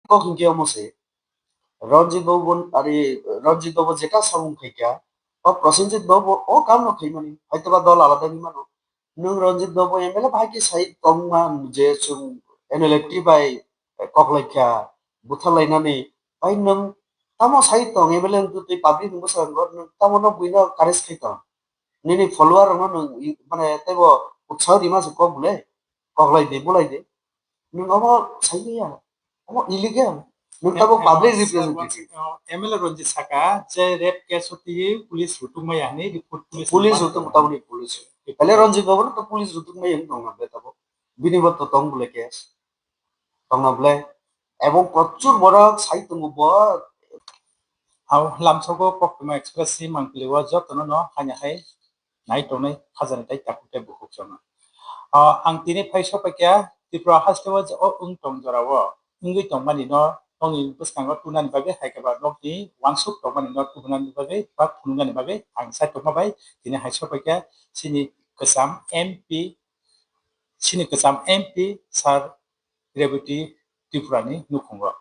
কখন কি অমসে রঞ্জিত বাবু আরে রঞ্জিত বাবু যেটা সামুং খাইকা ও প্রসেনজিৎ বাবু ও কাম খাই মানে হয়তোবা দল আলাদা নিমানো nung Ronjit Babu ML bhagi sai tongman je chung NLFT bai koklaikya buthalai bai nung tamo sai tong ML tu tui public nung basa ngor nung tamo no buino kares kai tong nini follower no nung mane tebo utsah di mas kok bule koklai de bulai de nung amo sai ya amo illegal nung tamo public representative ML Ronjit Saka je rape case hoti police hutung mai ani report police hutung tamo police Kale Ronjit Babu to police hutung mai yang tong ngabe tabo binibat to tong bule case তংনাবলে এবং প্রচুর বড় সাহিত্য মুব Au lamsogo Pokemon Express si mangkliwa jotono no hanya hai nai tonai khazan tai takute buhuk jona. Ang tini phaisa pakya Tripura hastewa o tong jorawo ingui tongmani no tongi puskango tunan bage haikaba nokni wangsuk tongmani no tunan bage ba thunungani bage ang sai tongmabai tini haisa pakya sini kesam MP sar Gravity Tripurani nukungo.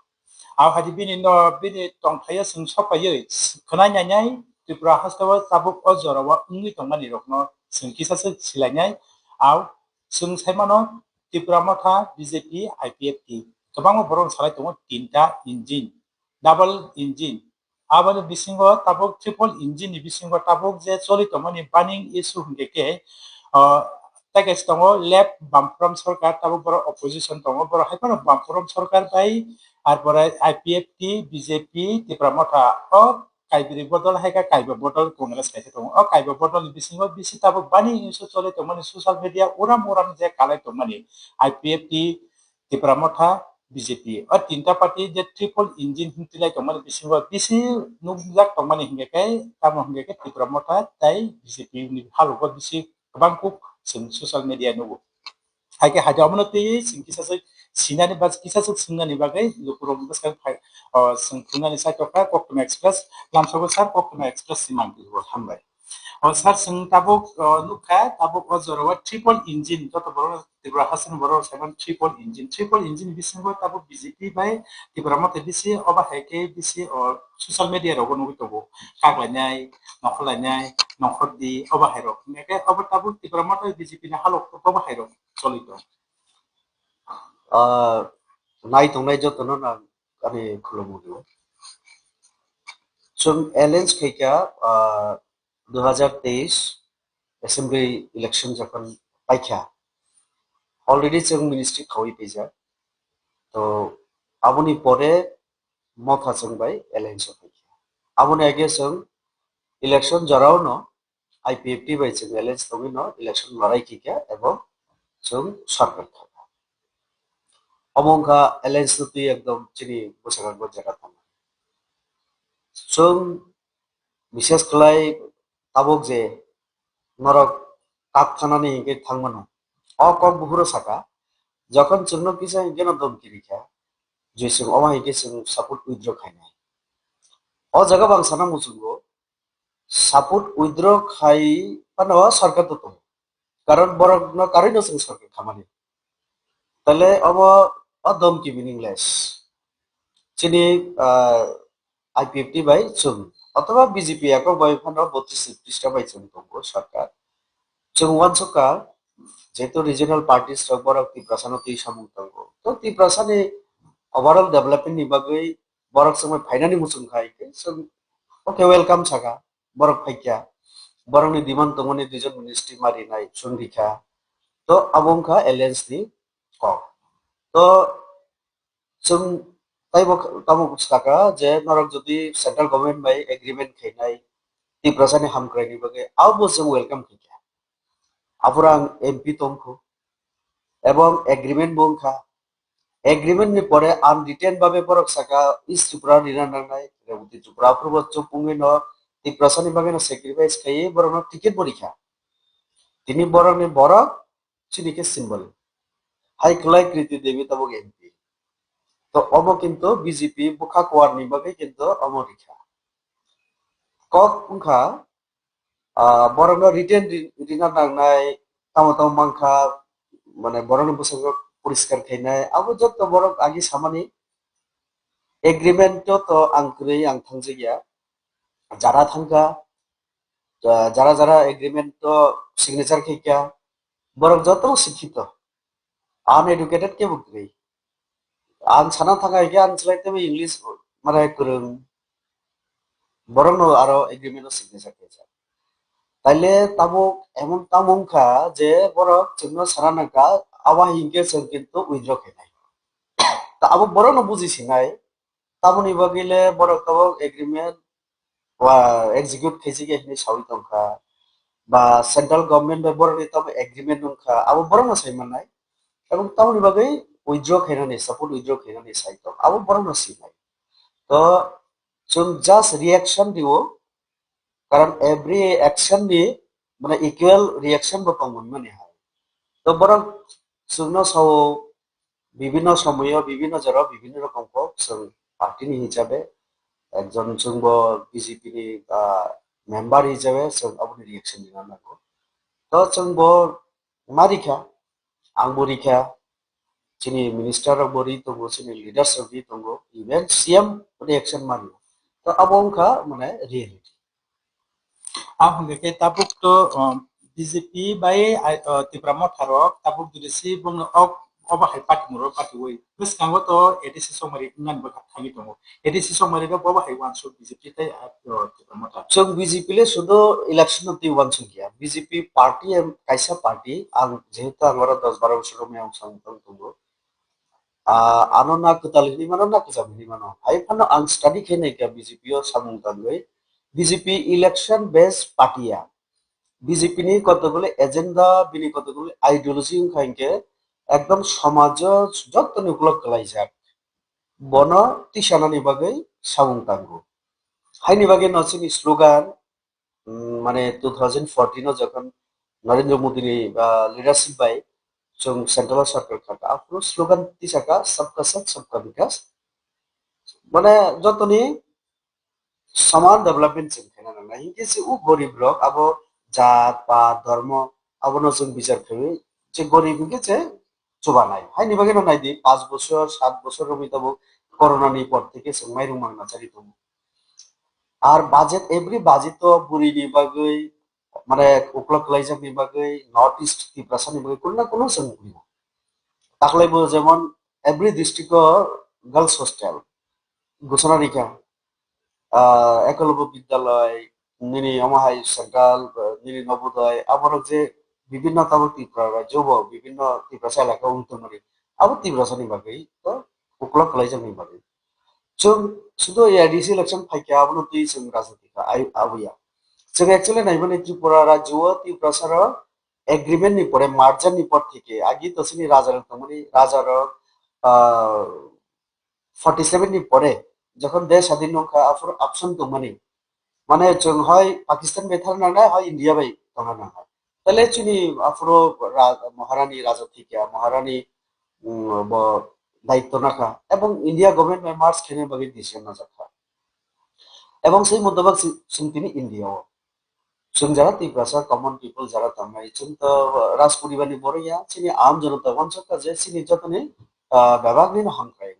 Au hadi bini no bini tongthaya sing sopaye khana nyanyai Tripura hastawa tabuk ojarawa ungni tongmani rokno sing kisase silanyai au sing saimano Tripura motha BJP IPFT kabang borong salai tongo tinta engine double engine abani bisingo tabuk triple engine ni bisingo tabuk je choli tongmani banning issue hingeke tages tongo left bamfrom sarkar tabuk boro opposition tongo boro haipano bamfrom sarkar bai তারপরে IPFT BJP Tripura মথা ও কাইবিরি বদল হাইকা কাইবা বদল কংগ্রেস খাইতে দङ ও কাইবা বদল বিसिङाव बिसि ताबो बानि इउसो चले त माने सोशल मिडिया उराम जे काले त माने आईपीएफटी ত্রিপুরা মথা বিজেপি और तीनटा पार्टी जे ट्रिपल इंजिन हिंतिलाय त माने बिसिङाव बिसि नुजाक त माने हिंगेकै तामो हिंगेकै ত্রিপুরা मथा ताई बिजेपि नि हालुगो बिसि गोबांखौ जों सोशल मिडिया नुगो हाइके हाजावनो ते सिंकिसासै sinani bas kisah sinani bagai lukurong bas kan singkunani sa toka Pokemon Express lamsago sar Pokemon Express simang dibo hambai sar sing tabuk nuka tabuk ojoro triple engine joto boro Tripura hasan boro seven triple engine bisingo tabuk BJP bai Tripura mate bisi oba haike bisi social media rogo nugi togo kaglanyai nokhlanyai nokhodi oba hairo meke oba tabuk Tripura mate BJP na halok oba hairo solito nai tongnai jotono na ani khulumugo जों एलेन्स खाइका 2023 assembly election যখন পাইখা already जों ministry খাওয়াই Payza তো আবনি পরে মথা जों by एलेन्स खाइखा আবনি আগে जों election জরাও ন আইপিএফটি বাই जों एलेन्स তমি ন ইলেকশন লড়াই কিকা এবং जों সরকার থাকা অমংকা एलेन्स তুই একদম চিনি বসাগার জায়গা থাকা जों বিশেষ খালাই তাবক যে নরক কাপ খানানি হিংকে থাংমানো অ কম বুহুরো সাকা যখন চুন্ন কিসা হিংকে না দমকি রিখা যে সিং অমা হিংকে সিং সাপোর্ট উইথড্র খাইনাই অ জায়গা বাংসানা মুসুঙ্গো সাপোর্ট উইথড্র খাই পানো সরকার তো কারণ বড় না কারণ সিং সরকার খামানি তাহলে অব অ দমকি মিনিংলেস চিনি আইপিএফটি বাই চুম অথবা বিজেপি এক বাই ফান্ড 32-33টা বাই চুম দঙ্গো সরকার जों वानसका जेहेतु रिजनल पार्टीज रक बरक तिप्रासानो ति सामुं दंगो तो तिप्रासानि ओवरऑल डेवलपमेंट नि बागै बरक समय फाइनानि मुसुं खायके जों ओके वेलकाम सागा बरक फाइक्या बरकनि डिमान्ड दंगनि दुजन मिनिस्ट्रि मारिनाय सुंदिखा तो अबंखा एलायंस नि क तो जों ताइबो ताबो साका जे नरक जदि सेंट्रल गवर्नमेंट बाय एग्रीमेंट खायनाय तिप्रासानि हामक्रायनि बागै आवबो जों वेलकाम खायक्या Aburang MP tongko এবং এগ্রিমেন্ট বংখা এগ্রিমেন্ট নি পরে আনরিটেন ভাবে বরক সাকা ইস্ট ত্রিপুরা নিনা নাংনাই রেবুতি ত্রিপুরা পূর্ব চুপুঙ্গি ন তিপ্রাসানি ভাবে না স্যাক্রিফাইস খাইয়ে বরং টিকিট পরীক্ষা তিনি বরং নি বরক চিনিকে সিম্বল হাই ক্লাই কৃতি দেবী তবক এমপি তো অব কিন্তু বিজেপি বুখা কোয়ার নি বাগে কিন্তু অমরিখা কক পুংখা বরং রিটেন রিনা নাংনাই তামো তামো মাংখা মানে বরং বসঙ্গ পরিষ্কার খাইনাই আবো যত বরং আগে সামানি एग्रीमेंट तो आं क्रई आं थांजैया जारा थांगा যারা যারা এগ্রিমেন্ট তো সিগনেচার খেইকা বরং যত শিক্ষিত আনএডুকেটেড কে বুকরি আন সানা থাকা হইকে আন চলাইতে ইংলিশ মানে করুন বরং আরো এগ্রিমেন্ট সিগনেচার খেয়েছে তাইলে তাবো এমন তামুংখা যে বরং जोंनो সারা নাকা আওয়া হিংকে जों কিন্তু উইথড্র খেনাই তা আবো বরং বুঝিছিনাই তাবনি বাগিলে বরং তাবো এগ্রিমেন্ট এক্সিকিউট খেয়েছি গিয়ে সাউই তংখা বা সেন্ট্রাল গভর্নমেন্ট বা বরং তাবো এগ্রিমেন্ট নংখা আবো বরং সাইমানাই এবং তামনি বাগै উইথড্র খেনানি সাপোর্ট উইথড্র খেনানি সাইতো আবো বরং সিনাই তো जों জাস্ট রিঅ্যাকশন দিও কারণ এভরি অ্যাকশন नि মানে ইকুয়াল রিঅ্যাকশন বো তংমন মানে হয় তো বরং जोंनो সাও বিভিন্ন সময়ে বিভিন্ন জায়গায় বিভিন্ন রকম जों পার্টিনি হিসাবে একজন जोंबो বিজেপি नि মেম্বার হিসাবে जों আবনি রিঅ্যাকশন দিনা নাগো তো जोंबो মারিখা आंबो रिखा जोंनि मिनिस्टार बरि दङ जोंनि लिडारशिप बि दङ इभेन सीएम रिएक्शन मारियो तो आबो उनखा माने reality ang hanggang kay tabuk to BJP bay Tripura Motarok tabuk dirisi bung ok oba hai party muro party woi bus kango to edisi somari ngan ba khangi tongo edisi somari ga oba hai wan so BJP tai Tripura Motar जों BJP ले सुदो election of one संख्या BJP party M कैसा party आं जेहेतु आंगरा 10-12 बोसोर में आं सांगतों दङ आनो ना कतालनि मानो ना कजाबनि मानो हाय फानो आं स्टडी खेने क्या बीजेपी ओ सामुं दानगै बीजेपी इलेक्शन बेस्ड पार्टिया বিজেপি নি কতগুলো এজেন্ডা বিনি কতগুলো আইডিওলজি খাইকে একদম সমাজ যত নিউক্লক কলাইজাক বন তিসানানি বাগै সাবুং তাঙ্গু হাইনি বাগै নচিনি স্লোগান মানে 2014 যখন নরেন্দ্র মোদীनि লিডারशिप बाय जों सेंट्रल सरकार खाटा आफ्नो स्लोगान तिसाका सबका साथ सबका विकास মানে যতনি সমান ডেভেলপমেন্ট जों खेना ना हिंगे से उ गरीब लोग अब जात पात धर्म আবনো जों বিচার করি যে গরিব হিंगे যে চোবানাই হাই নিবাগে না নাইদি 5 বছর 7 বছর রবি তব করোনা নি পর থেকে जों মাইরুং মাংনাচারি দङ আর বাজেট এভরি বাজেট তো বুড়ি নি বাগै মানে উকলক লাইজাক নি বাগै নর্থ ইস্ট ত্রিপুরা নি বাগै কোন না কোন जों বুড়ি তাকলাইবো যেমন এভরি ডিস্ট্রিক্ট গার্লস হোস্টেল ঘোষণা রেখা একলব্য বিদ্যালয় নিনি অমাহাই সেন্ট্রাল নিনি নবোদয় আবার যে বিভিন্ন তাবো ত্রিপুরা রাজ্য বিভিন্ন ত্রিপুরা এলাকা উন্নতমারি আবার ত্রিপুরা বাগै তো উকলক লাইজাক নি বাগै जों শুধু এডিসি ইলেকশন ফাইকা আবনো তুই जों রাজনীতিকা আবুয়া जों एक्चुअली नायबोने त्रिपुरा राज्य त्रिपुरा एग्रीमेंट नि परे मार्जर नि पर থেকে आगे तसनि राजार तमनि राजार 47 नि परे যখন দেশ স্বাধীন নখা আফর অপশন তমনি মানে जों হয় পাকিস্তান বেথার না না হয় ইন্ডিয়া বাই তনা না তাহলে চুনি আফর মহারানী রাজা থেকে মহারানী দায়িত্ব রাখা এবং ইন্ডিয়া গভর্নমেন্ট মেম্বার্স খেনে বাগै ডিসিশন না যাখা এবং সেই মধ্যভাগ তিনি ইন্ডিয়াও जों যারা ত্রিপুরা কমন পিপল যারা তামাই जों তো রাজ পরিবারনি বড়িয়া চিনি আম জনতা অঞ্চলকা যে চিনি যতনি বিভাগনি হামকাই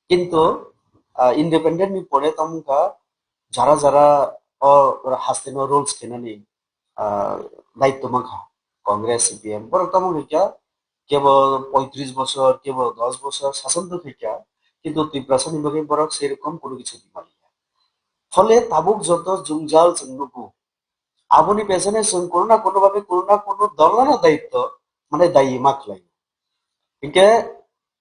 কিন্তু ইন্ডিপেন্ডেন্ট নি পরে তমকা যারা যারা ও হাস্তিনো রুলস কেনানি দায়িত্ব মাখা কংগ্রেস সিপিএম বড় তমকা কেবল 35 বছর কেবল 10 বছর শাসন তো থেকে কিন্তু ত্রিপুরা নি বাগै বড় সেরকম কোনো কিছু দিমালি ফলে তাবুক যত জুংজাল জুংনুকু আবনি পেছনে जों কোনো না কোনো ভাবে কোনো না কোনো দলের দায়িত্ব মানে দায়ী মাখলাই ইনকে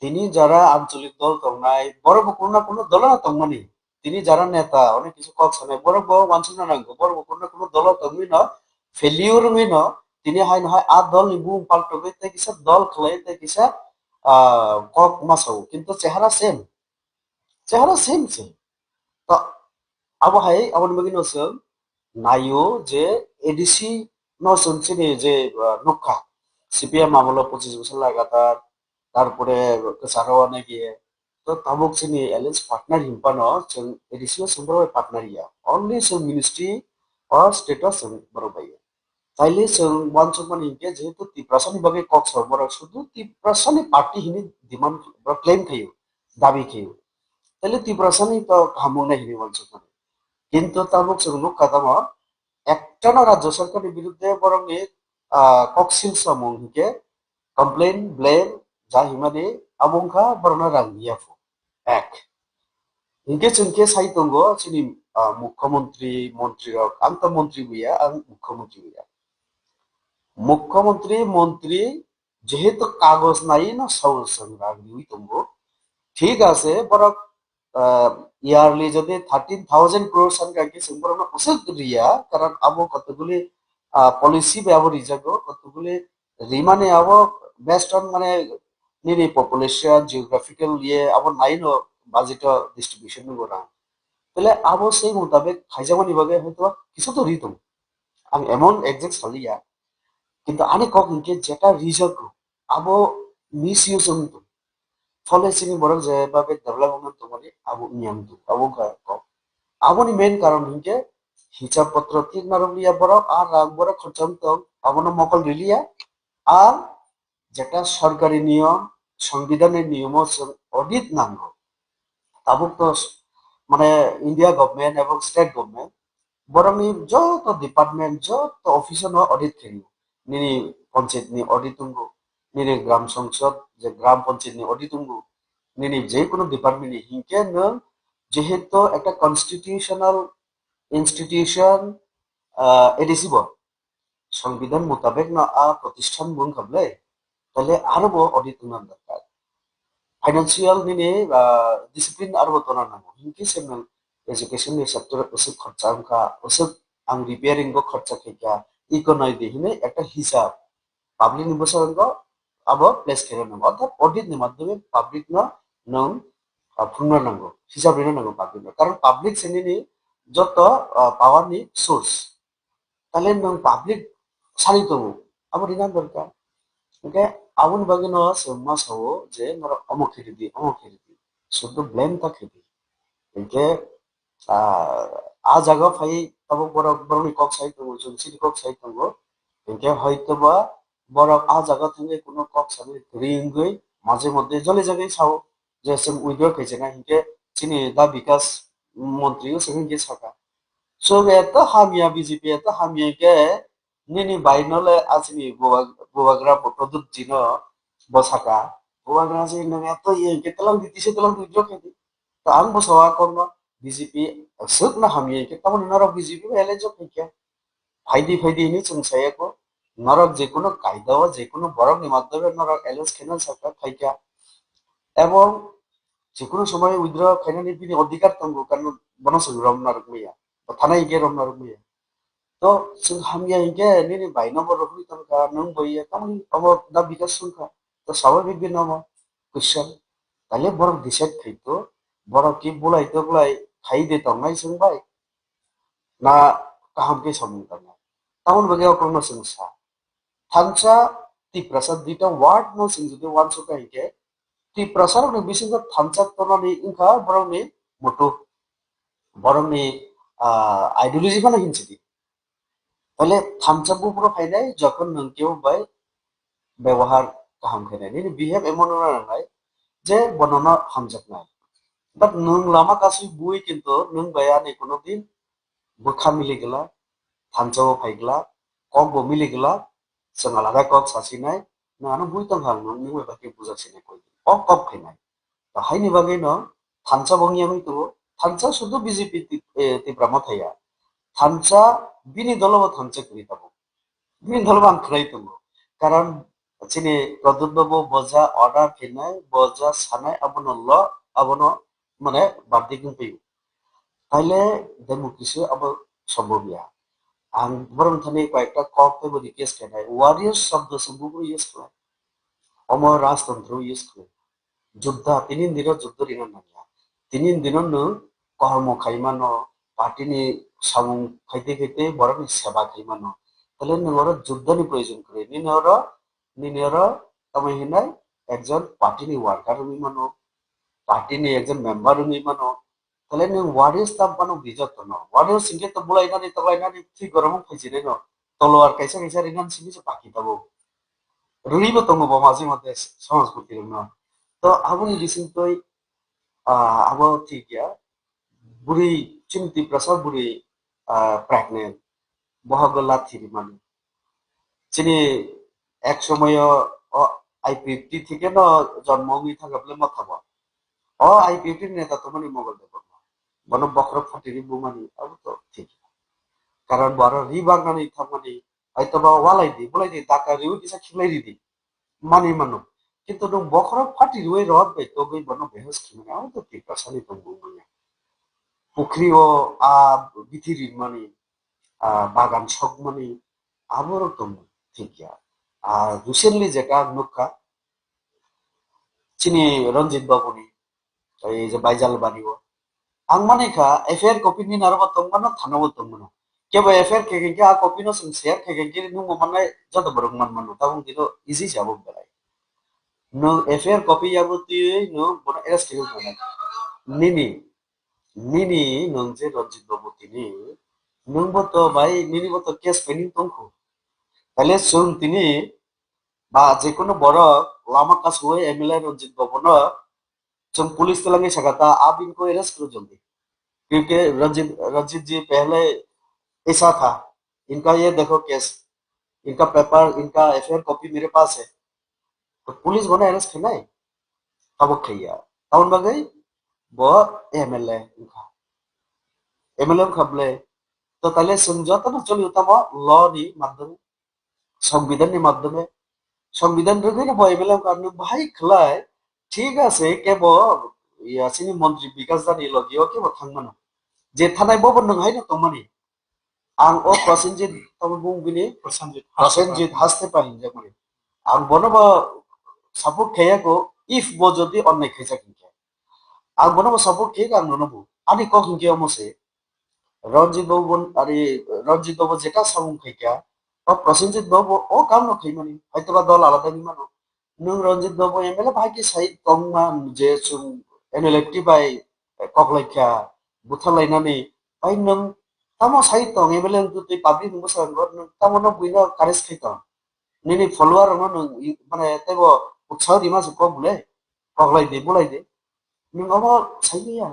তিনি যারা আঞ্চলিক দল তংনাই বড় কোনো না কোনো দলের তংমানি তিনি যারা নেতা অনেক কিছু কখনে বড় মানসিনা নাঙ্গো বড় কোনো না কোনো দল তংমি ন ফেলিউর মি ন তিনি হাই নহয় আ দল নিবু পাল্টো গইতে কিসা দল খলাই তে কিসা কক মাসাও কিন্তু চেহারা সেম তো আবো হাই আবন মগি নসং নাইও যে এডিসি নসনচিনি যে নক্কা সিপিএম আমলো 25 বছর লাগাতার তারপরে সারাওয়ানে গিয়ে তো তাবুক চিনি এলিয়েন্স পার্টনার হিম্পানো जों এডিসিও সম্পর্ক পার্টনারিয়া অনলি जों মিনিস্ট্রি অর স্টেটাস जों বড়বাই তাইলে जों ওয়ানসমান ইনকে যেহেতু ত্রিপুরাসানি বাগে কক্স বড় শুধু ত্রিপুরাসানি পার্টি হিনি ডিমান্ড ক্লেম খাইও দাবি খাইও তাহলে ত্রিপুরাসানি তো হামুং নাই হিনি বলছো কিন্তু তাবুক जों नुखादङ একটানা রাজ্য সরকারের বিরুদ্ধে বরং ককসিল সমং হিকে কমপ্লেন ব্লেম যা হিমানি আবংখা বরং রাঙ্গিয়াফু এক হিংকে जोंखे সাইতঙ্গ চিনি মুখ্যমন্ত্রী মন্ত্রী রক আন্ত মন্ত্রী বুইয়া আং মুখ্যমন্ত্রী বুইয়া মুখ্যমন্ত্রী মন্ত্রী যেহেতু কাগজ নাই না সাউস রাঙ্গি তঙ্গো ঠিক আছে বরং ইয়ারলি যদি 13,000 crore sankhya sembrono usuk ria karan abo কতগুলি পলিসি ব্যবহার যাগো কতগুলি রিমানে আবো বেস্ট অন মানে নিনি পপুলেশন জিওগ্রাফিক্যাল ইয়ে আবো নাইনো বাজেট ডিস্ট্রিবিউশন নিবো না তাহলে আবো সেই মোতাবেক খাইজামানি বাগে হয়তো কিছু তো রিতম আমি এমন এক্সাক্ট সালিয়া কিন্তু আনে কক ইনকে যেটা রিজার্ভ আবো মিস ইউজ হতো ফলে চিনি বরং যেভাবে ডেভেলপমেন্ট তোমাদের আবু নিয়ম Abu aboni main karon hingke hisab potro tik naroglia borok আর রাগ বড় খরচান্তম আবনো মকল রিলিয়া আর যেটা সরকারি নিয়ম সংবিধানের নিয়ম অডিট নাঙ্গ তাবুক তো মানে ইন্ডিয়া গভর্নমেন্ট এবং স্টেট গভর্নমেন্ট বরং যত ডিপার্টমেন্ট যত অফিসে অডিট খেলি নিনি পঞ্চায়েত নি অডিট তুঙ্গু নিনি গ্রাম সংসদ যে গ্রাম পঞ্চায়েত নি অডিট তুঙ্গু নিনি যে কোনো ডিপার্টমেন্ট হিংকে নং যেহেতু একটা কনস্টিটিউশনাল ইনস্টিটিউশন এডিসিব সংবিধান মোতাবেক না প্রতিষ্ঠান বুং খাবলে তাহলে আরো অডিট তুনার দরকার ফাইনান্সিয়াল নিনে ডিসিপ্লিন আরো তোনা নাঙ্গো হিংকি সেমন এডুকেशन नि सेक्टर उसुक खर्चा उनका उसुक आं रिपेयरिंग को खर्चा खेका इकोनॉमी दिहिने একটা হিসাব পাবলিক নিবসঙ্গ আবো প্লেস করে নাঙ্গো অর্থাৎ অডিট নি মাধ্যমে পাবলিক না নং ফুংনা নাঙ্গো হিসাব রেনা নাঙ্গো পাবলিক কারণ পাবলিক সেনিনি যত পাওয়ার নি সোর্স তাহলে নং পাবলিক সারি তবু আবার রিনা দরকার ওকে আবুন বাগে ন semua sawo যে নর অমুক খেদি শুধু ব্লেম তা খেদি একে आ जागा फाइ तब बरक बरनि कक साइ तंगो जों सिनि कक साइ तंगो एंके হয়তোবা বরক आ जागा थंगे কোনো कक साइ রিঙ্গই মাঝে মধ্যে জলে জায়গায় ছাও যে जों উইড্র খাইছে না হিকে চিনি দা বিকাশ মন্ত্রীও সেখানে সাকা সো এত হামিয়া বিজেপি এত হামিয়া কে নিনি বাইনলে আছিনি বুবাগ্রা প্রদুত জিন বসাকা বুবাগ্রা যে নং এত ইয়ে কে তেলাং দিতিছে তেলাং উইড্র খাইতি তো আং বসাওয়া করনো BJP suk na hamye ke tamon narok BJP ele jo ke ফাইদি নি চুংসাইয়া কো নরক যে কোনো কায়দা ও যে কোনো বরং নি মাধ্যমে নরক এলএস খেনাল সরকার খাইকা এবং যে কোনো সময় উইথড্র খাইনানি তিনি অধিকার তঙ্গো কারণ বনসংগ্রাম নরক মিয়া থানাই গে রম নরক মিয়া তো जों হামিয়া ইগে নি বাই নম্বর রকমি তঙ্কা নং বইয়া তামনি অব দা বিকাশ সংখ্যা তো স্বাভাবিক বিনম কোশ্চেন তাহলে বরং ডিসাইড খাইতো বরং কি বুলাই খাই দে তংনাই सोंबाय ना kaham ke samung tanga tamun bagay ko no sungsa thansa ti prasad dita word no sing jodi wan so kai ke ti prasad no bisin ko thansa to no ni inka borong ni ideology মানে হিনছি দি তাহলে থামসা বু পুরো ফাইনাই যখন নংকেও by ব্যবহার কাহাম খাইনাই নি behave এমন না নাই যে বর্ণনা হামজাক নাই বাট নং লামা কাসি বুই কিন্তু নং বায়া নি কোনদিন बोखा मिलेगला थानसाव फाइगला कम बो मिलेगला जों आलादा कक सासिनाय नानो बुइ तंग हां नों वे बाके बुजासिनाय कय कक कक फैनाय ता हायनि बागे न थानसा बंगिया हय तो थानसा शुद्ध बीजेपी ति ब्रह्म थाया थानसा बिनि दलबो थानसा करि ताबो बिनि दलबो आं खराय तो कारण चिनि प्रदुत बाबू बजा अर्डार फैनाय बजा सानाय आबनो ल आबनो माने बारदि गुं फैयो তাইলে ডেমোক্রেসি আবার সম্ভব ইয়া আং বরং থানে কয়েকটা কক পেব রিকোয়েস্ট কেনাই ওয়ারিয়ার্স শব্দ সম্ভব ইউজ করে অমর রাজতন্ত্র ইউজ করে যোদ্ধা তিনি দিন যুদ্ধ রিনা নামিয়া তিনি দিন কর্ম খাইমানো পার্টিনি সামুং খাইতে খাইতে বরং সেবা খাইমানো তাহলে নর যুদ্ধনি প্রয়োজন করে নিনর তুমি হিনাই একজন পার্টিনি ওয়ার্কার মানো পার্টিনি একজন মেম্বার মানো তাহলে নং ওয়ারিয়ার্স তা বানো বিজত ন ওয়ারিয়ার্স সিংকে তো বলাইনানি ঠিক গরম ফাইছিনে ন তলোয়ার কাইসা রিনান সিনি যে বাকি তাবো রুইবো তঙ্গ মাঝে মধ্যে সংস্কৃতি ন তো আবুনি বিসিং তই abo ঠিক ya buri chinti prasad buri pregnant বহাগলা থিরি মানে চিনি এক সময় আইপিএফটি থেকে ন জন্ম হই থাকাবলে মাথাবা আইপিএফটি নেতা তো মানে মগল দেব বন বক্র ফাটিরি বুমানি আবো তো ঠিক কারণ বড় রিবাগানি থামানি হয়তো বা বলাই দি টাকা রিউ কিসা খিলাই দি মানি মানো কিন্তু নং বক্র ফাটি রুই রদ বে তো গই বন বেহস খিমানি আবো তো ঠিক পাসানি তো বুমানি পুখরি ও বিথিরি মানি বাগান শখ মানি আবারও তো ঠিক আর রিসেন্টলি যেটা নুকা চিনি রঞ্জিত বাবুনি এই যে বাইজাল বাড়িও ang manai ka FR copy ni narwa tongmano thanawo tongmano keba FR kege a copy no sing share kege nu mo manai joto borok man mano tabung dilo easy jabo belai no FR copy yabo ti no bona era skill bona nini nini nong je rojit babu tini nung bo to bhai nini bo to case pending tongko তাহলে শুন তিনি বা যে কোনো বড় লামা কাজ হয়ে MLA রঞ্জিত বাবু जों पुलिस तलांगे सकता आप इनको अरेस्ट करो जल्दी क्योंकि रंजीत जी पहले ऐसा था इनका ये देखो केस इनका पेपर इनका एफआईआर कॉपी मेरे पास है तो पुलिस बने अरेस्ट करना है तब खैया टाउन बागै वो एमएलए इनका एमएलए खबले तो তাহলে समझौता ना चली होता वो लॉ नी माध्यम সংবিধানের মাধ্যমে সংবিধান রেখে না এমএলএ কারণে ভাই খেলায় ঠিক আছে কেবল ইয়াসিনি মন্ত্রী বিকাশ দানি লগিও কেবল থাংমানো যে থানায় ববন নং হাই না তমানি आं ओ प्रसेनजित तब बुंगिनि प्रसेनजित हासते पाहिन जे माने आं बनबा सापोर्ट खेयाको इफ बो जदि अन्नाय खेजा किनके आं बनबा सापोर्ट खेग आं ननबु आनि को किनके अमसे रंजित बाबू आरि रंजित बाबू जेटा साबुं खेका ओ प्रसेनजित बाबू ओ काम न खैमानि हयतोबा दल आलादा निमानो नों रंजित बाबू एमएलए भागी साइ तंगमान जे जों एनएलएफटि बाय ककलायखा बुथारलायनानै बाय नों tamo sai tong ebelen tu tui public mo sa ngor tamo no buino kares khai tong nini follower no no mane tego utsaho di mas ko bule bolai de ning amo sai ya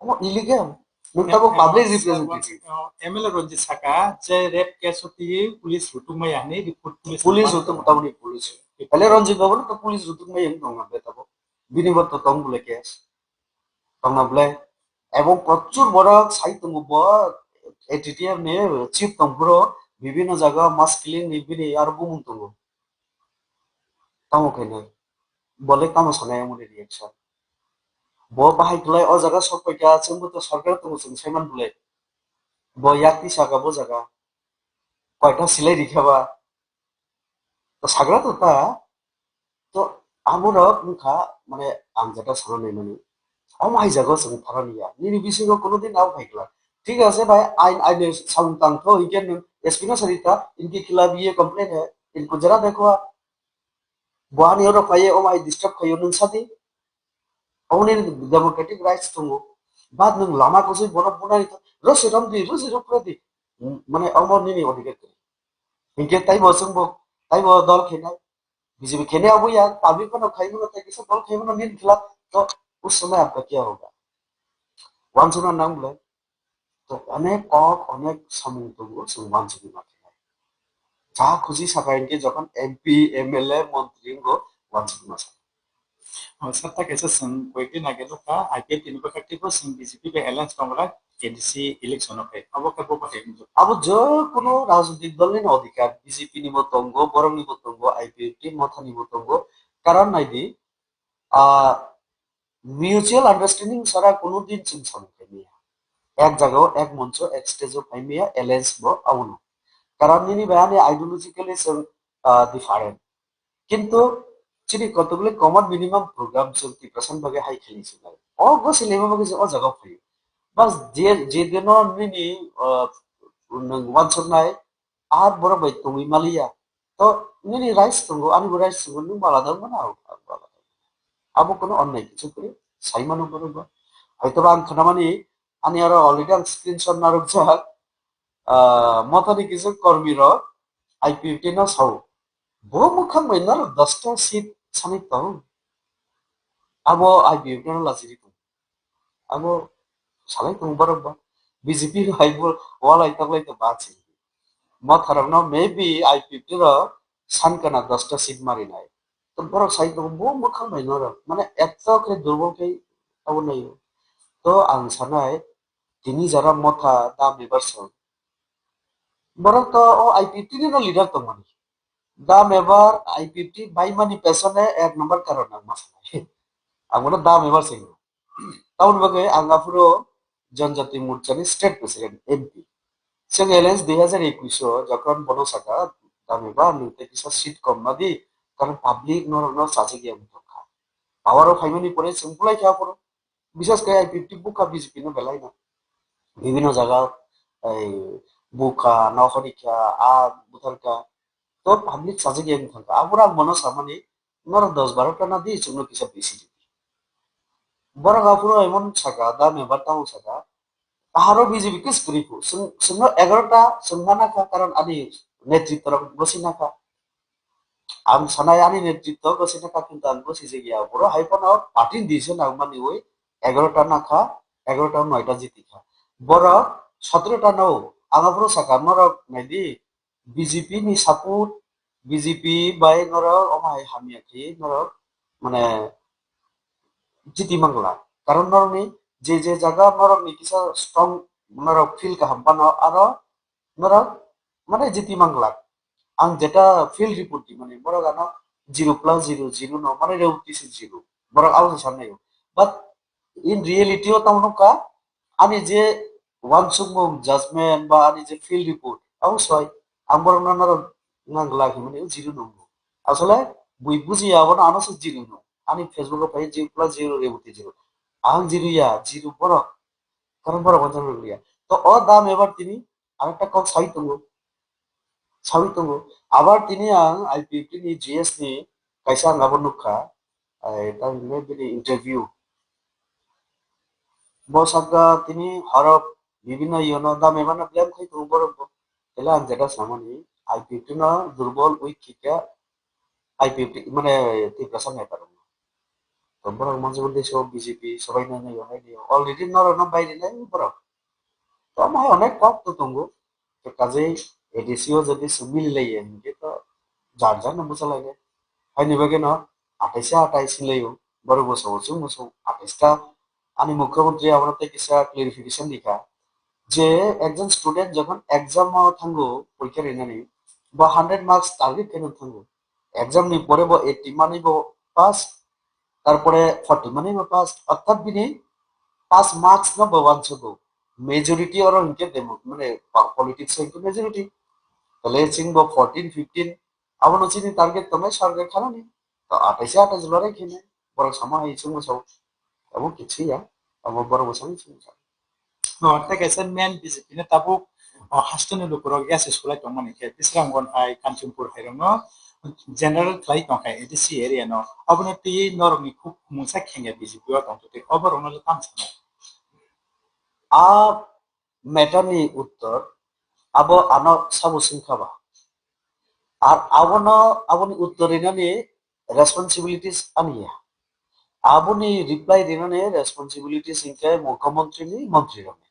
amo illegal ning tamo public representative MLA Ranjit Saka যে rape case হতি police হুতুম মায়ানি report police হতো মোটামুটি police তাহলে রঞ্জিত বাবু তো police হুতুম মাই নং হবে তবে বিনিবত তং বলে কেস তং না বলে এবং প্রচুর বড় সাহিত্য এটিটিআর নিয়ে চিফ তংপুরো বিভিন্ন জায়গা মাস কিলিং নিবিনি আর বুমুং তঙ্গ তামো খাইনাই বলে তামো সানাय মনে রিঅ্যাকশন ব বাহাই গলাই ও জায়গা সরকারটা जोंबो তো সরকার তঙ্গ जों সাইমান বলে ব ইয়াতি সাগা ব জায়গা কয়টা সিলাই রিখাবা তো সাগরা তো তা তো আমরা মুখা মানে আং যেটা সানাय মানে অমাই জায়গা जों থারানিয়া নিনি বিসিগো কোনোদিন নাও ফাইগলা ठीक है से भाई आइन आइन साउंड तंग तो इनके एसपी ना सरिता इनके खिलाफ ये कंप्लेन है इनको जरा देखो बुआनी और पाए ओ माय डिस्टर्ब खायो नों साथी ओने डेमोक्रेटिक राइट्स दंगो बाद नों लामा को बन बनाई तो रसे रम दी माने अमरनि नि अधिकार इनके ताई बसंबो ताई बो दल खेनाय बीजेपी खेने अब यार पाब्लिक को खाइबो ना किसी दल खाइबो ना नील खिलाफ तो उस समय आपका क्या होगा वन सुना नाम बोले তো অনেক অনেক সামন্তব্য মানসিক মাঠে যা খুশি সাকাইনকে যখন এমপি এমএলএ মন্ত্রী মানসিক মাস সাতটা কেসে সং কয়েকটি নাগে লোকা আইপিএল তিন প্রকারটিবো সং বিজেপি বে এলায়েন্স কংগ্রেস এডিসি ইলেকশন অফে অবকাবো পাতে আবো যে কোনো রাজনৈতিক দলের অধিকার বিজেপি নিবতঙ্গ বরং নিবতঙ্গ আইপিএফটি মথা নিবতঙ্গ কারণ নাইদি মিউচুয়াল আন্ডারস্ট্যান্ডিং ছাড়া কোনোদিন চিন সামনে নিয়ে এক জায়গাও এক মঞ্চ এক স্টেজও পাইমিয়া এলায়েন্স বো আউনো কারণ নিনি বায়ানে আইডিওলজিক্যালি जों ডিফারেন্ট কিন্তু চিনি কতগুলো কমন মিনিমাম প্রোগ্রাম जों টিপ্রাসন বাগে হাই খেলিছি না ও গো সিলেমা বাগে ও জায়গা ফাই বাস যে দিন নিনি নং ওয়ানসনাই আর বড় বাই তুমি মালিয়া তো নিনি রাইস তঙ্গো আমি রাইস তঙ্গো নং বালা দাও না আবো কোনো অন্যায় কিছু করে সাইমানো বড় হয়তো আং খানামানি ani aro already ang screenshot narukjak motani kisu kormiro IPFT no sau bo mukhang mai naruk 10 ta seat sani tong abo IPFT no laziri tong abo salai tong borok ba BJP hai bo walai taklai to bachi mo tharok no maybe I50 ro sankana 10টা seat মারি নাই তো borok sai to bo mo khamai no ro মানে এত করে দুর্বল কে abo নাই তো ang sanai tini jara motha dam ebarson borok to o I50 ni no leader to mani dam ebar I50 bai mani pesone ek number karon ang masanai ang dam ebar sing tahun bagai ang puro জনজাতি মোর্চানি state president MP जों alliance 2021 যখন বনসাকা দামিবা নিতে কিছু seat কম না দি কারণ public নরন সাজে গিয়ে দরকার পাওয়ারও ফাইমানি পরে সিম্পলাই খেয়া পড়ো বিশেষ করে I50 বুকা বিজেপি নো বেলাই না বিভিন্ন জায়গা এই বুকা নখরিকা আ বুথারকা তো পাবলিক সাজে গিয়ে থাকা আমরা মনো সামানি নর 10-12টা না দি চুনো কিছু বেশি বড় গাপুরো এমন ছাকা দাম এবার তাও ছাকা তাহারও বিজেপি কে স্ক্রিপু সিংহ 11টা সিংহানা খা কারণ আদি নেতৃত্ব বসি না খা আম সানায় আনি নেতৃত্ব বসি না খা কিন্তু আমি বসি যে গিয়া বড় হাইপন পার্টি দিয়েছে না মানে ওই 11টা না খা 11টা 9টা জিতি খা বড় 17টা নাও আঙা পুরো সাকা নরক নাইদি বিজেপি নি সাপোর্ট বিজেপি বাই নরক অমাই হামিয়াকি নরক মানে জিতি মাংলা কারণ নরনি যে জায়গা নরক নি কিসা স্ট্রং নরক ফিল কাহাম্পানো আরো নরক মানে জিতি মাংলা ang যেটা ফিল্ড রিপোর্ট di মানে বড় গানো 0+0 no মানে রেউতিছে 0 বড় আলো সামনে বাট ইন রিয়েলিটিও তামনুকা আমি যে ওয়ান সুমুং জাজমেন্ট বা আমি যে ফিল্ড রিপোর্ট অবশ্যই আমার নানার নাংলা মানে 0 নঙ্গো আসলে বুই বুঝি আবার আনসে 0 নো আমি ফেসবুকে পাই 0+0 রেউতি 0 ang 0 ya 0 বড় কারণ বড় কথা হইয়া তো ও দাম এবার তিনি আরেকটা cock sawi tunggu abar tini ang I50 ni GS ni kaisa ngabon nukha এটা হইলে তিনি ইন্টারভিউ বসাকা তিনি হরপ বিভিন্ন ইয়নো দাম এমানে ব্লেম খাই তো বরব এলা আং যেটা সামনি I50 না দুর্বল উইক কিকা I50 মানে তীব্রসা নাই পারো তো বড় মঞ্চ বলতে সব বিজেপি সবাই না নাই হয় অলরেডি নরন বাইরে নাই বড় তো আমার অনেক কম তো তঙ্গু তো কাজেই এডিসিও যদি সুমিল লইয়ে হিংকে তো যার যার নম্বর চালাইলে হয় নিবাগে ন 28 লইও বড় বসো 28টা আমি মুখ্যমন্ত্রী আমার কিছু ক্লিয়ারিফিকেশন দিখা যে একজন স্টুডেন্ট যখন এক্সাম থাঙ্গো পরীক্ষা রেনানি বা 100 মার্কস টার্গেট কেন থাঙ্গো এক্সাম নি পরে 80 মানিব পাস তারপরে 40 মানিব পাস অর্থাৎ বিনি 5 মার্কস ন বাবান ছগো মেজরিটি আর ইনকে দেমো মানে পলিটিক্স ইনকে মেজরিটি তাহলে চিংবো 14-15 আবার চিনি টার্গেট তোমায় সরকার খালানি তো 28 লড়াই খেলে বড় সময় এই সঙ্গে সব এবং কিছুই আমার বড় বছর no ta kaisa main BJP na tabuk hastuni lukurok SS kulai tongmani ke bisrangon hai kanchimpur hairong no general klai tong hai ADC area no abone ti norok ni khub mungsa khenga BJP wa tong te overall no tam sa আ মেটানি উত্তর আবো আনো সাবু সিংখাবা আর আবনো আবনি উত্তর Inani responsibilities আনিয়া আবনি reply দিনানে responsibilities ইনকে মুখ্যমন্ত্রী নি মন্ত্রী রমে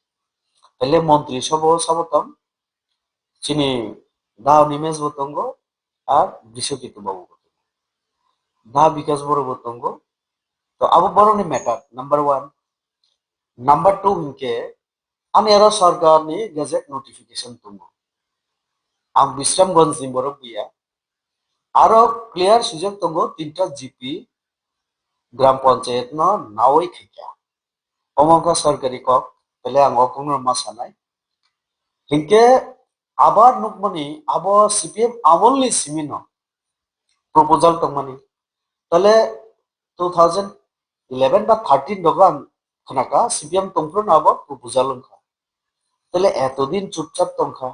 তাহলে মন্ত্রী সব সবতম চিনি দাও নিমেশ বতঙ্গ আর বিশ্বকিতু বাবু দা বিকাশ বড় বতঙ্গ তো আবো বড় নি ম্যাটার নাম্বার 1 নাম্বার 2 ইনকে আমি এরা সরকার নি গেজেট নোটিফিকেশন তুঙ্গ আম বিশ্রামগঞ্জ নি বড় বিয়া আরো ক্লিয়ার সুযোগ তুঙ্গ 3টা জিপি গ্রাম পঞ্চায়েত ন নাওই খেকা অমকা সরকারি কক তাহলে আং অকংর মাসানাই হিংকে আবার নুকমানি আবো সিপিএম আমলনি সিমিনো প্রপোজাল তংমানি তাহলে 2011 বা 13 দগান খানাকা সিপিএম তংপ্র না আবো প্রপোজাল অংখা তাহলে এতদিন চুপচাপ তংখা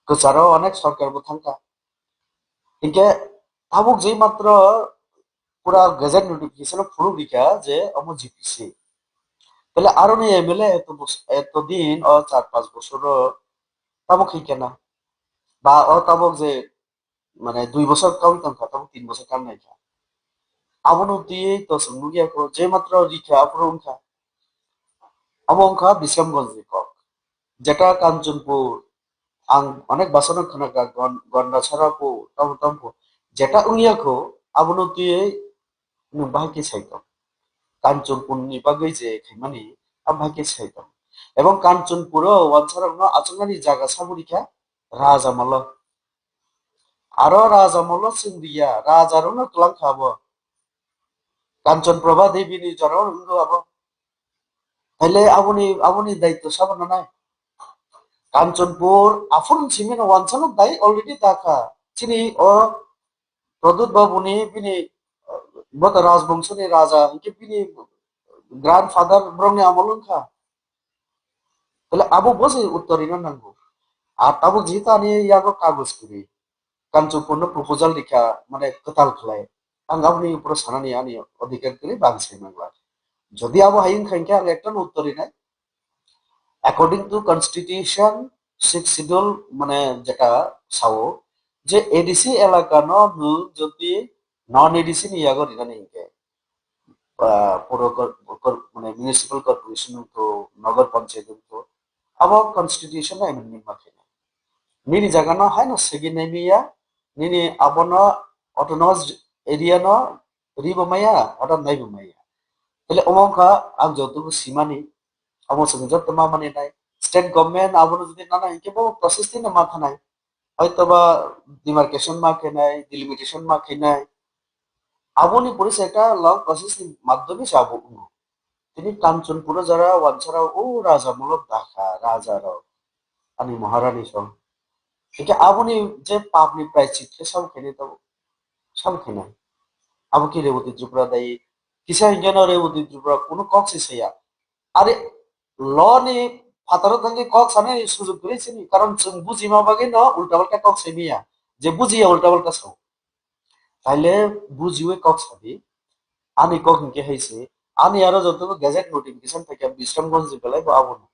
গোচারাও অনেক সরকার থাঙ্কা হিংকে আবুক যেই মাত্র পুরা গেজেট নোটিফিকেশন ফুরুক দিকা যে অম জিপিসি তাহলে আরো নেই এমএলএ এতদিন 4-5 বছর তাবক হিকে না বা তাবক যে মানে 2 বছর কাউই তংখা তাবক 3 বছর কাম নাই খা আবনো দিয়ে তো সঙ্গুগিয়া যে মাত্র রিখা পুরো উনখা অবংখা বিশ্রামগঞ্জ কক যেটা কাঞ্চনপুর ang অনেক বাসনা খানাকা গন্ডা ছাড়াপো টমটমপো যেটা উনিয়াখো আবনো তুই বাহাইকে সাইতাম কাঞ্চনপুরনি বাগৈ যে খাইমানি বাহাইকে সাইতাম এবং কাঞ্চনপুরও ওয়ানসারাवनो আচঙ্গানি জায়গা সাবরিখা রাজামাল আরো রাজামাল সিন্দিয়া রাজারनो ক্লাংখাবো কাঞ্চনপ্রভা দেবীনি জরাও উঙ্গো আবো তাইলে আবনি দায়িত্ব সাবানা নাই কাঞ্চনপুর আফুন সিমেন ওয়ানসানো দাই অলরেডি দাখা চিনি ও প্রদুত বাবুনি বিনি বত রাজবংশনি রাজা ইনকে বিনি গ্রান্ডফাদার ব্রংনি আমলংখা তাহলে আবু বসে উত্তরিনা নাঙ্গো আর তাবো যেহেতু আনি ইয়াগো কাগজ করি কাঞ্চনপুর্ণ প্রপোজাল লিখা মানে কতাল খালায় आं गावनि উপর সানানি আনি অধিকার করে বাংসাই নাংলা যদি আবো হাইন খাইকে আং একটা উত্তরিনাই according to constitution six schedule মানে যেটা সাও যে এডিসি এলাকা নু যদি নন এডিসি নিয়াগো রিনানি হিংকে পুরো মানে মিউনিসিপাল কর্পোরেশন তো নগর পঞ্চায়েত তো আবো কনস্টিটিউশন এমেন্ডমেন্ট মাখেনা নিনি জায়গা ন হয় না সেগি নেমিয়া নিনি আবনো অটোনমাস এরিয়া ন রিবমায়া অটো নাইবমায়া তাহলে অমংকা আং যতটুকু সীমানি অমসং যত মা মানে নাই স্টেট গভর্নমেন্ট আবনো যদি না নাই কেবল প্রসেস দিন মাথা নাই হয়তোবা ডিমার্কেশন মাখে নাই ডিলিমিটেশন মাখে নাই আবনি পরিচয় একটা লং প্রসেস মাধ্যমে যাবো তিনি কাঞ্চনপুরে যারা ওয়ানছাড়া ও রাজামূলক দেখা রাজারাও আনি মহারানী সব এটা আবনি যে পাবনি প্রায় চিত্রে সব খেনে তো সব খেনে আবু কি রেবতী ত্রিপুরা দায়ী কিসা ইঞ্জান রেবতী ত্রিপুরা কোনো কক্সি সেইয়া আরে ল নি ফাতারত থাকি কক সানে সুযোগ করেছি কারণ जों বুঝিমা বাগে ন উল্টা পাল্টা কক সেমিয়া যে বুঝিয়া উল্টা পাল্টা সাও তাইলে বুঝিয়ে কক সাবি আনি কক ইনকে হইছে আনি আরো যত গেজেট নোটিফিকেশন থেকে বিশ্রামগঞ্জ বেলায় আবো না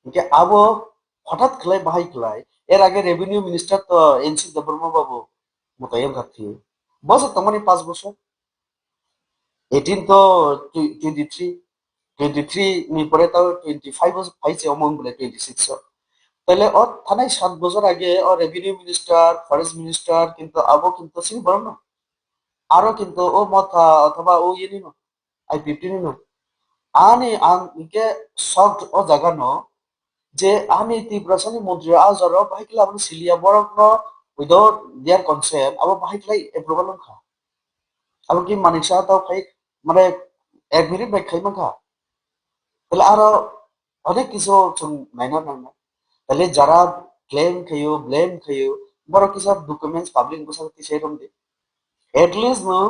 ইনকে আবো হঠাৎ খেলায় বাহাই খেলায় এর আগে রেভিনিউ মিনিস্টার তো এনসি দেববর্মা বাবু মোতায়েন থাকতি বছর তো মানে 5 বছর 18 তো 23 নি পরে তাও 25 বছর পাইছে অমন বলে 26 তাহলে ও থানায় 7 বছর আগে ও রেভিনিউ মিনিস্টার ফরেস্ট মিনিস্টার কিন্তু আবো কিন্তু সিনি বড় না আরো কিন্তু ও মথা অথবা ও ইয়ে নিনো I-50 নিনো আনি আং ইকে সফট ও জায়গা ন যে আমি ত্রিপুরাসানি মন্ত্রী আজর বাহাইকলা আপনি সিলিয়া বরক ন উইদাউট দেয়ার কনসেন্ট আবার বাহাইকলাই এপ্রুভাল খা আবার কি মানিক সাহা তাও খাই মানে 1 মিনিট বাইক খাই মাখা তাহলে আরো অনেক কিছু নাইনা নাইনা তাহলে যারা ক্লেম খাইও ব্লেম খাইও বড় কিছু ডকুমেন্টস পাবলিক বসাতে সেরকম দে at least no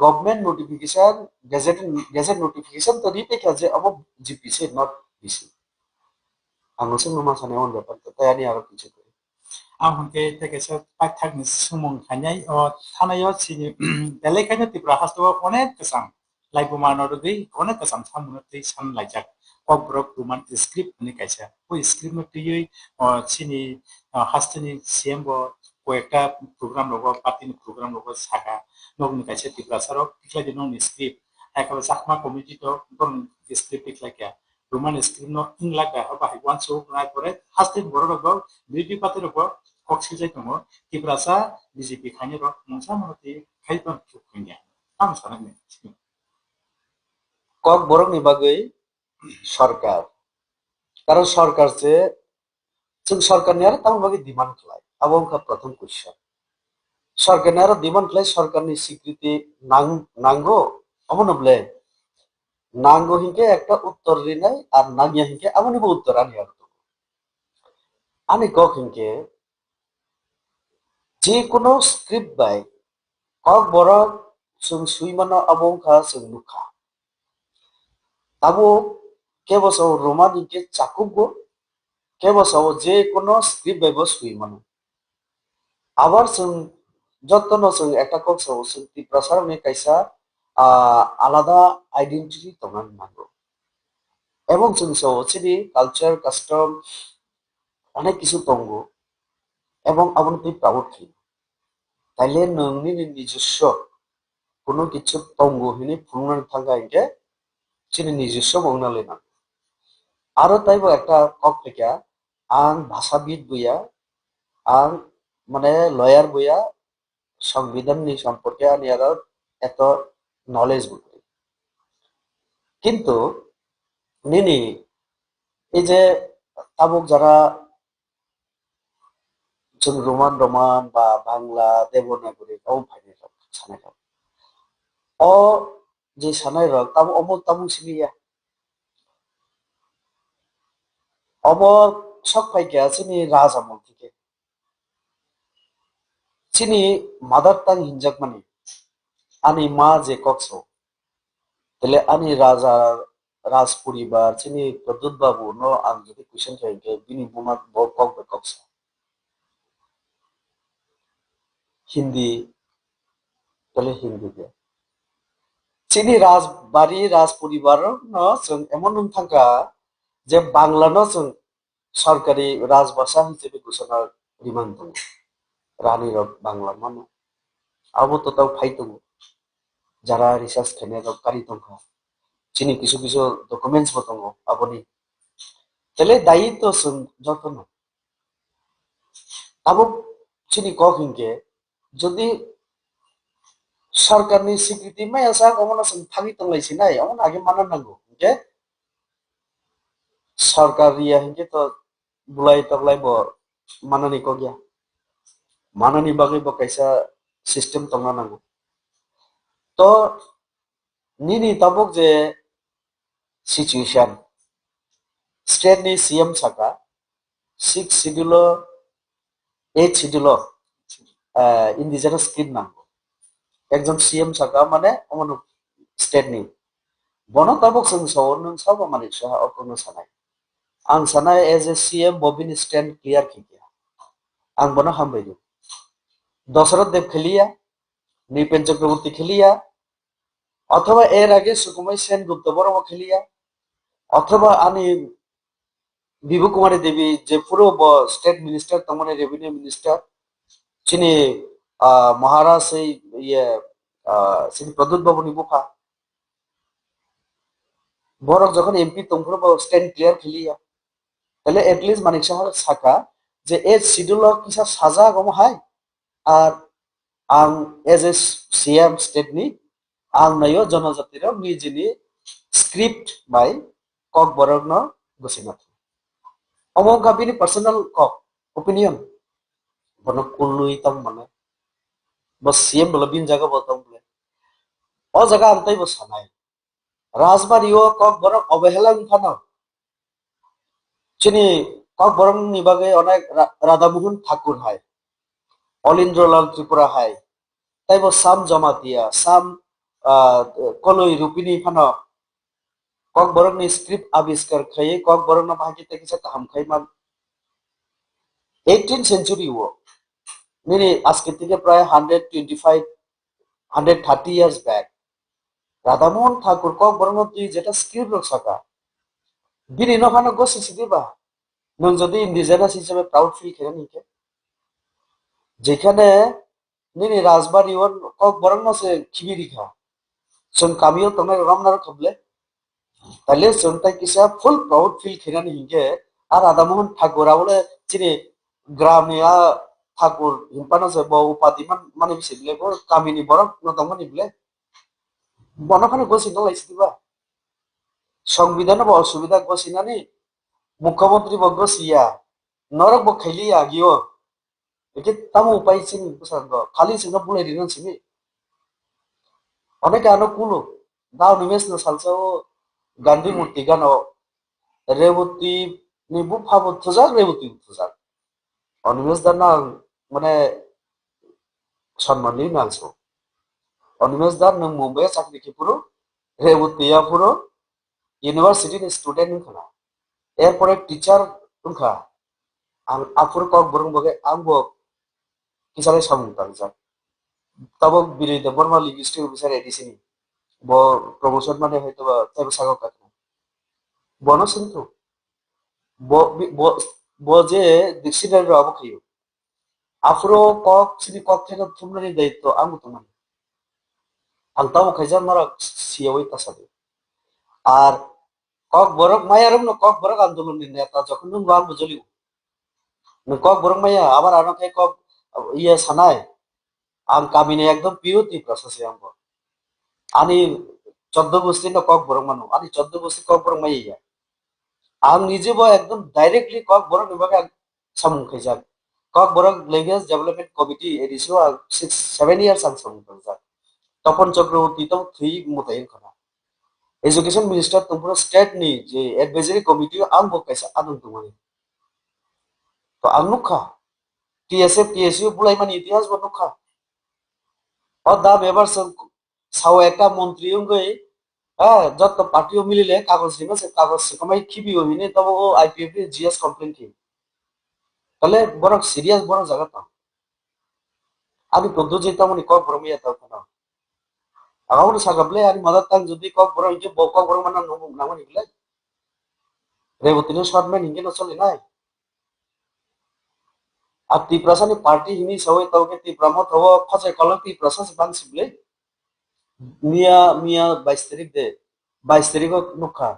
government notification gazette notification তো দিতে কাজে अब জিপিসি নট পিসি आंल'सो नुमा सानायाव होनबाय तायानि आरो কিছু করে आं हंके तेकेसो पाइथाकनि सुमुं खानाय थानायाव सिनि बेलेखायनो त्रिपुरा हास्टआव अनेक गोसां लाइबुमा नरदै अनेक गोसां सामुनो दै सान लाइजाक कब्रक रुमान स्क्रिप्ट नि कायसा ও স্ক্রিপ্ট নতৈ সিনি হাস্টनि সিএম ব কয়েকটা প্রোগ্রাম লগ পার্টিনি প্রোগ্রাম লগ সাকা নগনি কায়সা त्रिपुरा साराव टिक्लायदि ननि स्क्रिप्ट एकाबे साखमा कमिटि तो बरं script टिक्लायका roman script no inglaga ha bahai wan so na pore haste boro rogo bibi pate rogo koksi jai tomo tibrasa bjp khani ro mongsa moti khaiton chuknya am sana ne কক বরং নিবাগৈ সরকার কারণ সরকার যে जों सरकारनि आरो तामबागै demand खालाय आबोंखा प्रथम क्वेश्चन सरकारनि आरो डिमान्ड खालाय सरकारनि स्वीकृति नांगौ अमनब्ले नांगौ हिंके একটা উত্তর রিনাই আর নাগিয়া হিংকে আমনিবো উত্তর আনি আর আনি কক হিংকে যে কোনো স্ক্রিপ্ট বাই কক বড় जों सुइमानो आबोंखा जों नुखा তাবো কেবসাও রোমান হিংকে চাকুবো কেবসাও যে কোনো স্ক্রিপ্ট বাইবো সুইমানো আবার जों যতন जों একটা কক্সাও जों ত্রিপুরাসারनि কাইসা আলাদা আইডেন্টিটি তখন নাগো এবং जों সৌচিনি কালচার কাস্টম অনেক কিছু তঙ্গ এবং আবন তুই প্রাউড কি তাইলে নংনি নিজস্ব কোনো কিছু তঙ্গ হিনি ফুলনান থাকা ইকে চিনি নিজস্ব বংনালে না aro taibo ekta kok phaikya ang bhashabid boya ang মানে লয়ার বইয়া সংবিধান ni সম্পর্কে ani aro এত নলেজ বুঝি কিন্তু নিনি এই যে তাবুক যারা जों रमान रमान बा बांला देबनागरी औ फाइने रक सानाय रक अ जे सानाय रक ताबो अमल ताबुं सिलिया अब sok फाइक्या चिनि राजा मन्थिके चिनि मादार टांग हिनजाक माने आनि मा जे कक्सो तले आनि राजा राज परिवार चिनि प्रदुत बाबु no ang যদি कुशन खाइके बिनि बुमा ब कक बे कक्सो हिंदी तले हिंदी दे चिनि राजबारी राज परिवार no जों एमन नोंथांका जे बांला no जों सरकारि राजभाषा हिसेबे घोषणा रिमान दङ रानी रक बांला मानो आबो तो ताव फाइ दङ যারা রিসার্চ খাইনে রক কারি দङ চিনি কিছু কিছু ডকুমেন্টস বো দङ আবনি তলে দায়িত্ব जों যতন আবো চিনি কক হিনকে যদি সরকারनि স্বীকৃতি মায়াসা অমন जों থাকি দংলাইছিনাই অমন আগে মানা নাंगौ যে सरकारिया हिंके तो बुलाई तगलाई बो माननी को गया माननी बागै बो कैसा सिस्टम तंगना नांगौ तो निनी तबक जे सिचुएशन स्टेट नि सीएम साका 6 शेड्यूल 8 शेड्यूल इंडिजिनास स्किन नांगौ एकजन सीएम साका माने अमन स्टेट नि बनो तबक जों साव नों साव माने सा अकनो सानाय आं सानाय एज ए सीएम बबिन स्टैंड क्लियर किया आं बनो हामबायदो दशरथ देव खेलिया नृपेन चक्रवर्ती खेलिया अथवा एर आगे सुकुमाई सेनगुप्त बर्मा खेलिया अथवा आनी बिभु कुमारी देवी जे पुरो स्टेट मिनिस्टर तमने रेवेन्यू मिनिस्टर चिनी महाराज से ये चिनी प्रदुत बाबू नि बुखा बरक যখন एमपी तंफुर स्टैंड क्लियर खेलिया তাহলে এটলিস্ট মানিক সাহা সাকা যে এজ শিডিউল কিসা সাজা গম হাই আর आं एज ए सीएम स्टेट नि आं नायो जनजातिर निजिनि स्क्रिप्ट बाय कक बरगन गसिना अमो गाबिनि पर्सनल कक ओपिनियन बनो कुलुइ तम माने बस सीएम बल बिन जागा बतम बले अ जागा आंतै बस सानाय राजबारियो कक बरग अवहेला खाना चिनी कक बरग नि बागै अनेक राधामोहन ठाकुर हाय অলিন্দ্রলাল ত্রিপুরা হাই তাইব সাম জমা দিয়া সাম কলই রূপিনী ফানো কক বরংনি স্ক্রিপ্ট আবিষ্কার খাই কক বরংনা ভাগি তেকিসা কাহাম খাই মান 18th সেঞ্চুরি ও নিনি আজকে থেকে প্রায় 125 130 ইয়ার্স ব্যাক রাধামোহন ঠাকুর কক বরংন তুই যেটা স্ক্রিপ্ট রক্ষাকা বিনি নখানো গসিছি দিবা নং যদি ইন্ডিজিনাস হিসেবে প্রাউড ফিল খেলে নিকে যেখানে নিনি রাজবাড়ি ওর কক বরং সে খিবিরিখা जों गामियाव थांनाय रामनार खबले তাহলে जों তাই কিসা ফুল প্রাউড ফিল খেনানি হিंगे আর রাধামোহন ঠাকুর বলে চিনি গ্রামিয়া ঠাকুর হিম্পানা যে ব উপাধি মানে বিসিলে গো কামিনি বরং নতমনি বলে বনখানে গসি নলাইছি দিবা সংবিধান বা অসুবিধা গসিনানি মুখ্যমন্ত্রী বগসিয়া নরক বখাইলিয়া গিও একে তামু উপায় চিনি বুঝাঙ্গ খালি চিনা বুলাই দিন চিনি অনেক আনুকূল দাও নিমেষ না সালসাও গান্ধী মূর্তি গানো রেবতী নিবু ফাবত থজাক রেবতী থজাক অনিমেষ দার না মানে সম্মান দিই নালছো অনিমেষ দার নং মুম্বাই চাকরি কি পুরো রেবতীয়া পুরো ইউনিভার্সিটির স্টুডেন্ট খানা এরপরে টিচার উনখা आं आफुर कक बरं बगे आं बो किसाले सामुं तांजा तब बिरेद बर्मा लिंग्विस्टिक अफिसार एडिसिनि बो प्रमोशन माने हयतो तब सागो काटना बनो सिंतु बो बो बो जे डिक्शनारि राबो खियो आफुरो कक सिनि कक थेन थुमनानि दायित्व आं बुतमान आं ताव खायजा मारा सियावै तासादे are kok borok maya rum no kok borok andolon ni neta যখন nung wan bujoli no kok borok maya abar ano kai kok iya sanai ang kami ni ekdom পিও ত্রিপ্রাসা se ambo ani 14 বস্তি no kok borok manu ani 14 বস্তি kok borok maya ang nije bo ekdom directly kok borok ni baga samung khaijak kok borok language development committee edisio 6 7 years ang samung khaijak Tapan Chakraborty তো three মোতায়েন করা education minister তোমরা state নি যে advisory committee আং বকাইছে আদং তোমানি তো আং নুখা টিএসএফ টিএসইউ বুলাই মানে ইতিহাস বো নুখা ও দা মেবার সাও একটা মন্ত্রী গই হ্যাঁ যত পার্টিও মিলিলে কাগজ দিবে সে কাগজ কমাই খিবি হইনি তবে ও আইপিএফ জিএস কমপ্লেন কি তাহলে বড় সিরিয়াস বড় জায়গা তো আমি পদ্ধতি যেটা মানে ক বড় মিয়া তাও না আগা সাগাবলে আর মাদার টাং যদি কক বড় ইকে কক বড় মানে নাম নিগলে রেবতীন শর্টম্যান হিঙ্গে না চলে নাই আর ত্রিপ্রাসানি পার্টি হিনি সবাই তাওকে ত্রিপ্রামত হব ফসাই কল ত্রিপ্রাসা বানসিবলে মিয়া মিয়া 22 তারিখ দে 22 তারিখ নুখা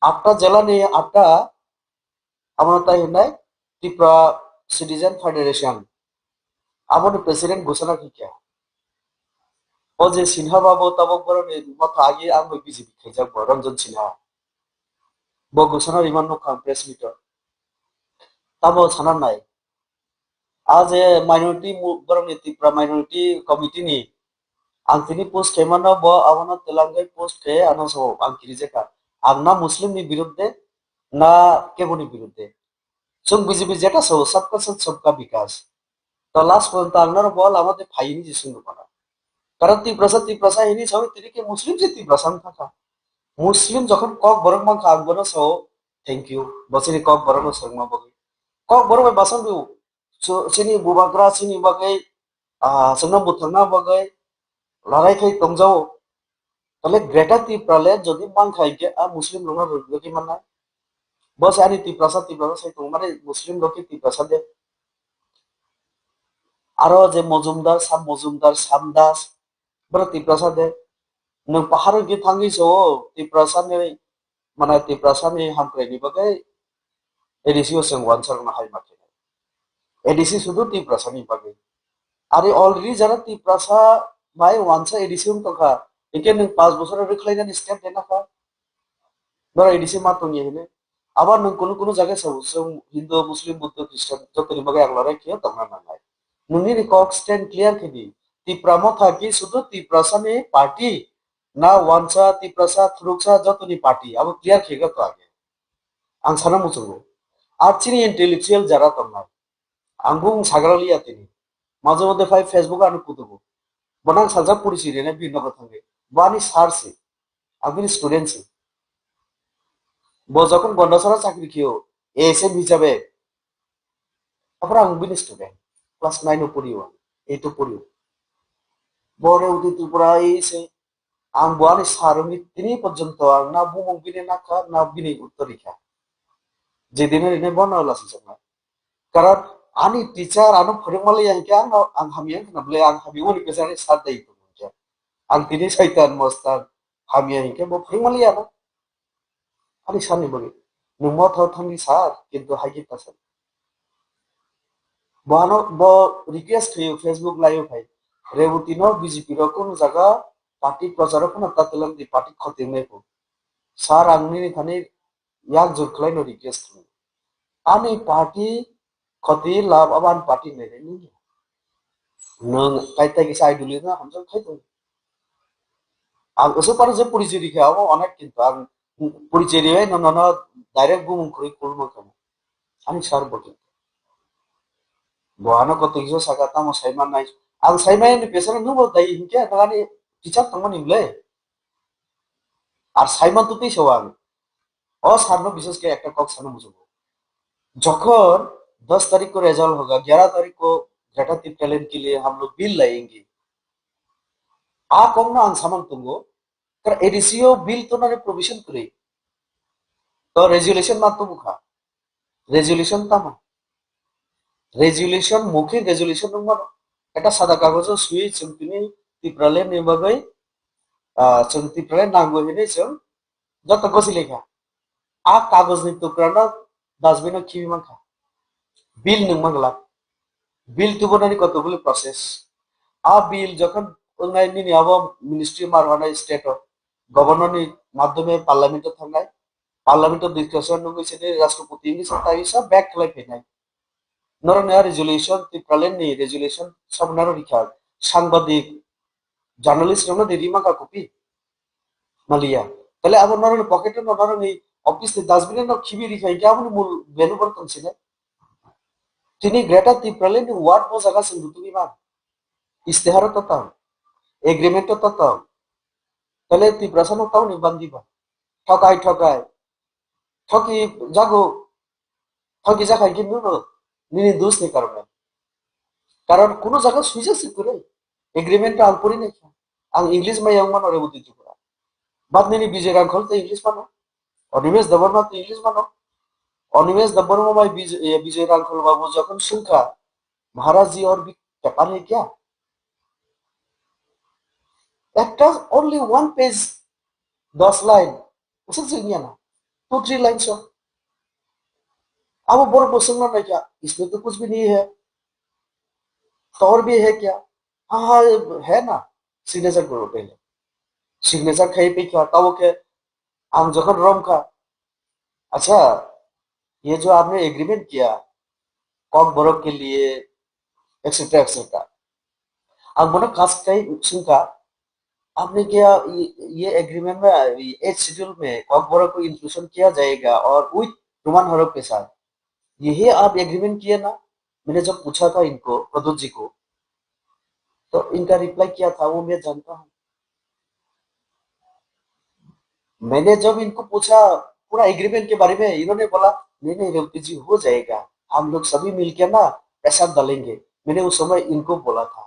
8টা জেলা নিয়ে 8টা আমার তাই নাই ত্রিপুরা সিটিজেন ফেডারেশন আমার প্রেসিডেন্ট ঘোষণা কি কে ও যে সিনহা বাবু তাবক বড় মত আগে আমি বিজেপি খাইজাক রঞ্জন সিনহা ব ঘোষণা রিমান নুখা প্রেস মিটার তাবো ছানা নাই আজ মাইনরিটি বরং ত্রিপুরা মাইনরিটি কমিটি নি ang tini post kay mana bo awano telanggay post kay ano so ang kirijeka ang na muslim ni biruddhe na keboni biruddhe chung BJP যেটা সব সবকা সাথ সবকা বিকাশ তো লাস্ট পর্যন্ত আংনার বল আমাদের ফাইনি যে শুনতে পারা কারণ ত্রিপ্রাসা হিনি সবাই তিরিকে মুসলিম যে ত্রিপ্রাসা থাকা মুসলিম যখন কক বরং মাংকা আংবনো সো থ্যাংক ইউ বসিনি কক বরং সরমা বগে কক বরং বাসন দু sini bubagra sini bagai senam butana bagai larai khai tongjao তাহলে গ্রেটার ত্রিপ্রালে যদি মান খাইকে আর মুসলিম লোক রোগী মানা বস আনি ত্রিপ্রাসা সেই তোমার মুসলিম লোকে ত্রিপ্রাসা দে আরো যে মজুমদার সামদাস বড় ত্রিপ্রাসা দে নং পাহাড় গিয়ে থাঙ্গিছো ত্রিপ্রাসা নে মানে ত্রিপ্রাসা নে হামক্রাইনি বাগে এডিসিও সং ওয়ানসার না হাই মাকে এডিসি শুধু ত্রিপ্রাসা নি বাগে আরে অলরেডি যারা ত্রিপ্রাসা ভাই ওয়ানসা এডিসি তখা একে নং 5 বছরের রেখলাইনানি স্টেপ দেনা খা ধরো এডিসি মাত্র নিয়ে হেলে আবার নং কোনো জায়গায় সব হিন্দু মুসলিম বুদ্ধ খ্রিস্টান যতনি বাগে একলরে কি তোমরা না নাই নুনি রিকক স্ট্যান্ড ক্লিয়ার খেদি ত্রিপ্রাম থাকি শুধু ত্রিপ্রাসা নে পার্টি না ওয়ানসা ত্রিপ্রাসা থ্রুকসা যতনি পার্টি আবার ক্লিয়ার খেগা তো আগে আং সানা মুসুগো আর চিনি ইন্টেলেকচুয়াল যারা তোমরা আঙ্গুং সাগরালিয়া তিনি মাঝে মধ্যে ফাই ফেসবুক আনু কুতুগো বনাং সাজা পড়িছি রে বিভিন্ন কথা বানি সারছে আমি স্টুডেন্ট বো যখন গন্ডাছাড়া চাকরি খেয়েও এএসএম হিসাবে তারপর আমি বিন স্টুডেন্ট ক্লাস 9 পড়িও 8 পড়িও বড় উদি ত্রিপুরা এসে আং বানি সারমি তিনি পর্যন্ত আর না বুমং বিনে না কা না বিনে উত্তরিকা যেদিনের এনে বনালাসি সঙ্গে কারণ ani teacher anu phorengmali yang ke ang hamian kana ble ang hami uni pesani sadai to ja ang tini saitan mostan hamian ke bo phorengmali ana ani sani bagi numo thau thani sar kintu hagi tasan boano bo request hoyo facebook live hai rebutino bjp ro kono jaga party prachar kono tatelam di party khote me ko sar angni thani yak jor khlai no request ani party ক্ষতি লাভ আবার party মেরে নিয়ে নং কাইতা কি side দুলি না হামজা খাইতো আর ওসব পারে যে পরিচয় দিকে আবো অনেক কিন্তু আর পরিচয় দিয়ে না না ডাইরেক্ট বুম করে করবো কেন আমি সার বলি বহানো কত কিছু সাকাতা মো সাইমান নাই আর সাইমাই নি পেছনে নুবো তাই ইনকে নাগানি টিচার তোমার নিবলে আর সাইমান তো তেই সবান ও সারনো বিশেষ করে একটা কক সানো বুঝবো যখন 10 तारीख को रिजल्ट होगा 11 तारीख को ग्रेटर टिप टैलेंट के लिए हम लोग बिल लाएंगे आ कम ना अंसामन तुंगो कर एडीसीओ बिल तो ना प्रोविजन करे तो रेजुलेशन ना तो मुखा रेजुलेशन तामा रेजुलेशन मुखे रेजुलेशन नंबर এটা সাদা কাগজে সুই চুমতিনি টিপ্রালে নেবাগৈ চুমতিপ্রালে নাঙ্গো হেনে চুম যত গছি লেখা आ कागजनि टुक्राना डास्टबिनाव खिबि मांखा बिल नों मांगला बिल तुबनानि कतगुলি प्रसेस आ बिल যখন অনলাইনनि নিয়াবো মিনিস্ট্রি মারওয়ানাय স্টেট গভর্নরनि মাধ্যমে পার্লামেন্টে थांनाय पार्लामेंट डिस्कशन नंगैसेनि राष्ट्रपतिनि साथायसा बैक खालायफैनाय नरना रेजुलेशन तिप्रालेननि रेजुलेशन सबनारो रिखा सांबादिक জার্নালিস্ট রমনা দেরি মাকা কপি মালিয়া তাহলে আবার নরনে পকেটে নরনে অফিস ডাস্টবিনে ন খিবি রিখাই কি আপনি মূল ভ্যালু বর্তনছিনে তিনি গ্রেটার তিপ্রালেননি ওয়ার্ড মো জায়গা সিন্ধু তুমি মান ইস্তেহার ততাও এগ্রিমেন্ট ততাও তাহলে তিপ্রাসানো তাও নিবান্দিবা ঠকাই ঠকাই ঠকি জাগো ঠকি জাখাই কিন্তু নিনি দোষ নেই কারণ কোনো জায়গা সুইজাসি করে এগ্রিমেন্টটা আং পড়ি নাই आं इंग्लिश मायाव मानो रे बुद्धि तुरा बात नहीं विजय रांखल तो इंग्लिश मानो अनिमेश दबरमा तो इंग्लिश मानो अनिमेश दबरमा भाई विजय रांखल बाबू जखन सुनखा महाराज जी और भी पेपर है क्या একটা only one page 10 लाइन उसे चाहिए ना 2-3 लाइन सो अब बोर बोसंगा ना क्या इसमें तो कुछ भी नहीं है तो और भी है क्या हाँ हाँ है ना सिग्नेचर करो पहले सिग्नेचर खाई पे क्या तब के हम जखन रोम का अच्छा ये जो आपने एग्रीमेंट किया कॉक बरक के लिए एक्सेट्रा एक्सेट्रा अब मना कास्ट का सुनका आपने क्या ये एग्रीमेंट में एज शेड्यूल में कॉक बरक को इंक्लूजन किया जाएगा और विथ रोमान हरप के साथ यही आप एग्रीमेंट किए ना मैंने जब पूछा था इनको प्रदोत जी को तो इनका रिप्लाई क्या था वो मैं जानता हूँ मैंने जब इनको पूछा पूरा एग्रीमेंट के बारे में इन्होंने बोला नहीं नहीं रेवती जी हो जाएगा हम लोग सभी मिलकर ना पैसा डालेंगे मैंने उस समय इनको बोला था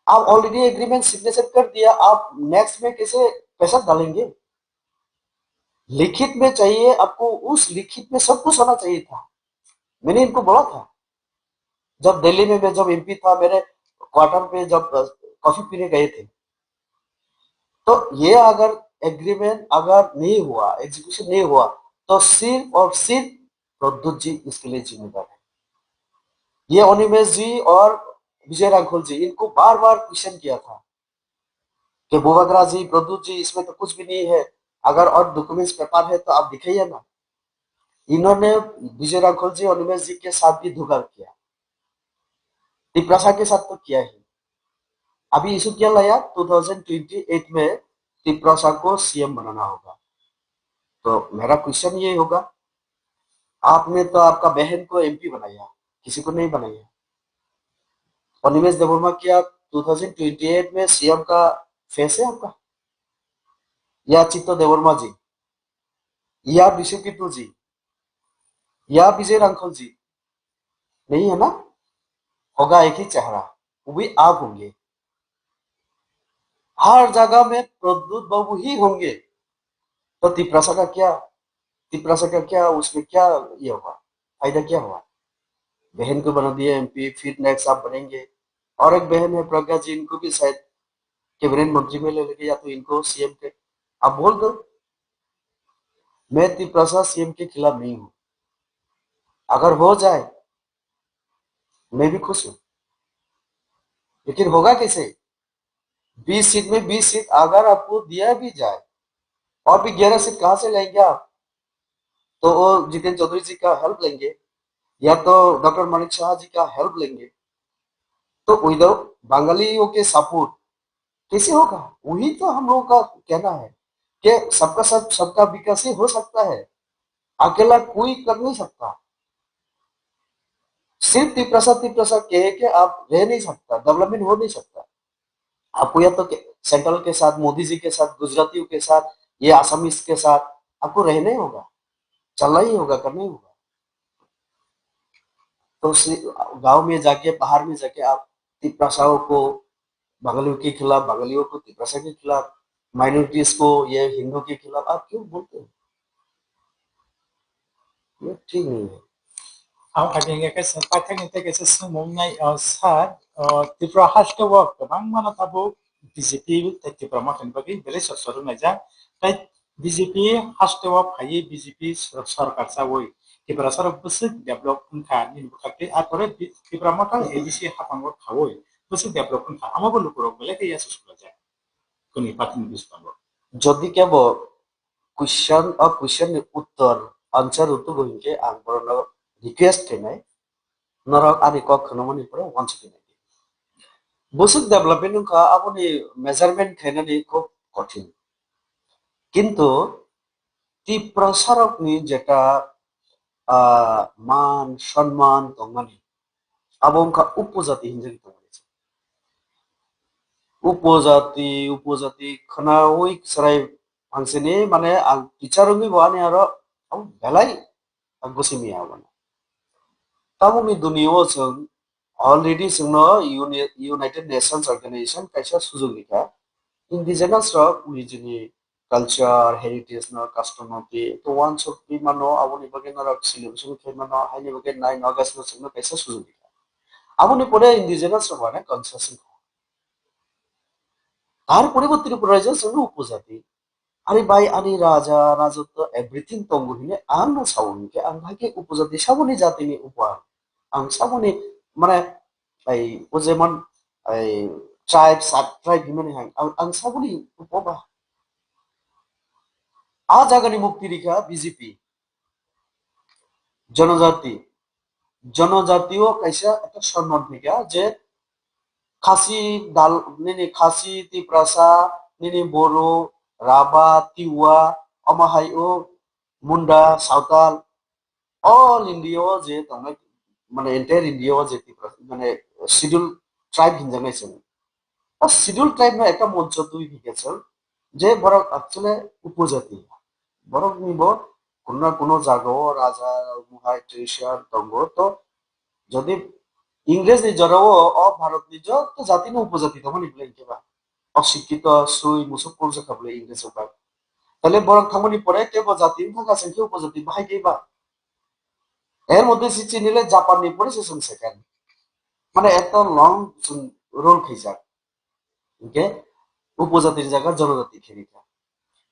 आप ऑलरेडी एग्रीमेंट सिग्नेचर कर दिया आप नेक्स्ट में कैसे पैसा डालेंगे लिखित में चाहिए आपको उस लिखित में सब कुछ होना चाहिए था मैंने इनको बोला था जब दिल्ली में मैं जब एमपी था मेरे क्वार्टर पे जब कॉफी पीने गए थे तो ये अगर एग्रीमेंट अगर नहीं हुआ एग्जीक्यूशन नहीं हुआ तो सिर्फ और सिर्फ प्रद्युत जी इसके लिए जिम्मेदार है ये अनिमेश जी और विजय राघोल जी इनको बार बार क्वेश्चन किया था कि बुबागरा जी प्रद्युत जी इसमें तो कुछ भी नहीं है अगर और डॉक्यूमेंट्स पेपर है तो आप दिखाइए ना इन्होंने विजय राघोल जी अनिमेश जी के साथ भी धोखा किया तिप्रासा के साथ तो किया ही अभी इशू क्या लाया 2028 में तिप्रासा को सीएम बनाना होगा तो मेरा क्वेश्चन ये होगा आपने तो आपका बहन को एमपी बनाया किसी को नहीं बनाया अनिमेश देवर्मा क्या 2028 में सीएम का फेस है आपका या चित्तो देवर्मा जी या विशु किट्टू जी या विजय रांखल जी नहीं है ना होगा एक ही चेहरा वो भी आप होंगे हर जगह में प्रद्युत बाबू ही होंगे तो तिप्रासा का क्या उसमें क्या ये हुआ फायदा क्या हुआ बहन को बना दिया एमपी फिर नेक्स्ट आप बनेंगे और एक बहन है प्रज्ञा जी इनको भी शायद कैबिनेट मंत्री में ले लेंगे या तो इनको सीएम के आप बोल दो मैं तिप्रासा सीएम के खिलाफ नहीं हूं अगर हो जाए मैं भी खुश हूं लेकिन होगा कैसे 20 सीट में 20 सीट अगर आपको दिया भी जाए और भी 11 सीट कहां से लेंगे आप तो वो जितेंद्र चौधरी जी का हेल्प लेंगे या तो डॉक्टर मानिक शाह जी का हेल्प लेंगे तो विदाउट बंगालियों के सपोर्ट कैसे होगा वही तो हम लोगों का कहना है कि सबका सब सबका विकास ही हो सकता है अकेला कोई कर नहीं सकता सिर्फ तिप्रासा कह के आप रह नहीं सकता डेवलपमेंट हो नहीं सकता आपको या तो सेंट्रल के साथ मोदी जी के साथ गुजरातियों के साथ ये आसामीज के साथ आपको रहना ही होगा चलना ही होगा करना ही होगा तो गांव में जाके बाहर में जाके आप तिप्रासाओं को बंगालियों के खिलाफ बंगालियों को तिप्रासा के खिलाफ माइनॉरिटीज को ये हिंदुओं के खिलाफ आप क्यों बोलते हैं ये ठीक नहीं है आंनि कैसे पाठकनि कैसे सोंनाय सार त्रिपुरा हास्टवर्क गोबां मानो ताबो बीजेपी त्रिपुरा माखानि बागै बेले ससर होनायजा BJP hastewa phayi BJP sarkar sawoi Tripura sarok busuk develop unka nin bukati atore Tripura mata ABC hapango khawoi busuk develop unka amago lukurok beleke ya susulaja kuni patin bispango যদি কেবল question উত্তৰ answer উত্তর বহিকে আং বরণ request খাইনাই নরক আনি cock খনমনি পরে once খাইনাই বসুক development উনকা আপনি মেজারমেন্ট খাইনানি খুব কঠিন কিন্তু ত্রিপুরা সড়কনি যেটা মান সম্মান দংমানি আবো উনকা উপজাতি হিনজাগি দংমানি উপজাতি খনা ওই সারাই হাংসিনি মানে আং টিচারঙ্গি বানি আরো আং বেলাই আং গসিমিয়া মানে তামুनि दुनियाव जों अलरेडि जोंनो इउनाइटेड नेशंस अर्गेनाइजेशन कायसा सुजुग लिखा इंडिजिनास रक निजिनि कल्चर हेरिटेज न कस्टम नति तो वान सब बि मानो आबनि बगे न रक सिलेबस के मानो हाइनि बगे 9 अगस्त न जोंनो कायसा सुजुग लिखा आबनि परे इंडिजिनास रक माने कन्सेसन तार परिवर्तित प्रयोजन जोंनो उपजाति आरे बाय आनि राजा राजत्व एभ्रिथिं तंगु हिने आं न सावनि के आं हाके उपजाति साबनि जातिनि उपा आं साबनि माने এই ও যেমন এই tribe sub tribe Himani Hang আং সাবনি উপবা আ জাগানি মুক্তি রেখা বিজেপি জনজাতি জনজাতিও কাইসা একটা সম্মান থেকে যে খাসি দাল নিনি খাসি তিপ্রাসা নিনি বড়ো রাভা তিওয়া অমাহাইও মুন্ডা সাঁওতাল অল ইন্ডিয়াও যে তামানে মানে এন্টায়ার ইন্ডিয়াও যে মানে শিডিউল ট্রাইব হিনজানাইছে শিডিউল ট্রাইব না একটা মঞ্চ দুই ভিগেছে যে বরং আসলে উপজাতি বরং নিব কোনো না কোনো জায়গাও রাজা মুহাই ট্রেশার দঙ্গ তো যদি ইংরেজ নিজরাও অ ভারত নিজ তো জাতি না উপজাতি তখন এগুলো কেবা অশিক্ষিত সুই মুসুক পৌঁছে খাবলে ইংরেজ উপায় তাহলে বরং থামনি পরে কেবল জাতি থাকা সংখ্যা উপজাতি বাহাই কেবা এর মধ্যে সিচি নিলে জাপানি পরে সে সেকেন্ড মানে এত লং রোল খেয়েছে ওকে উপজাতির জায়গা জনজাতি খেলিকা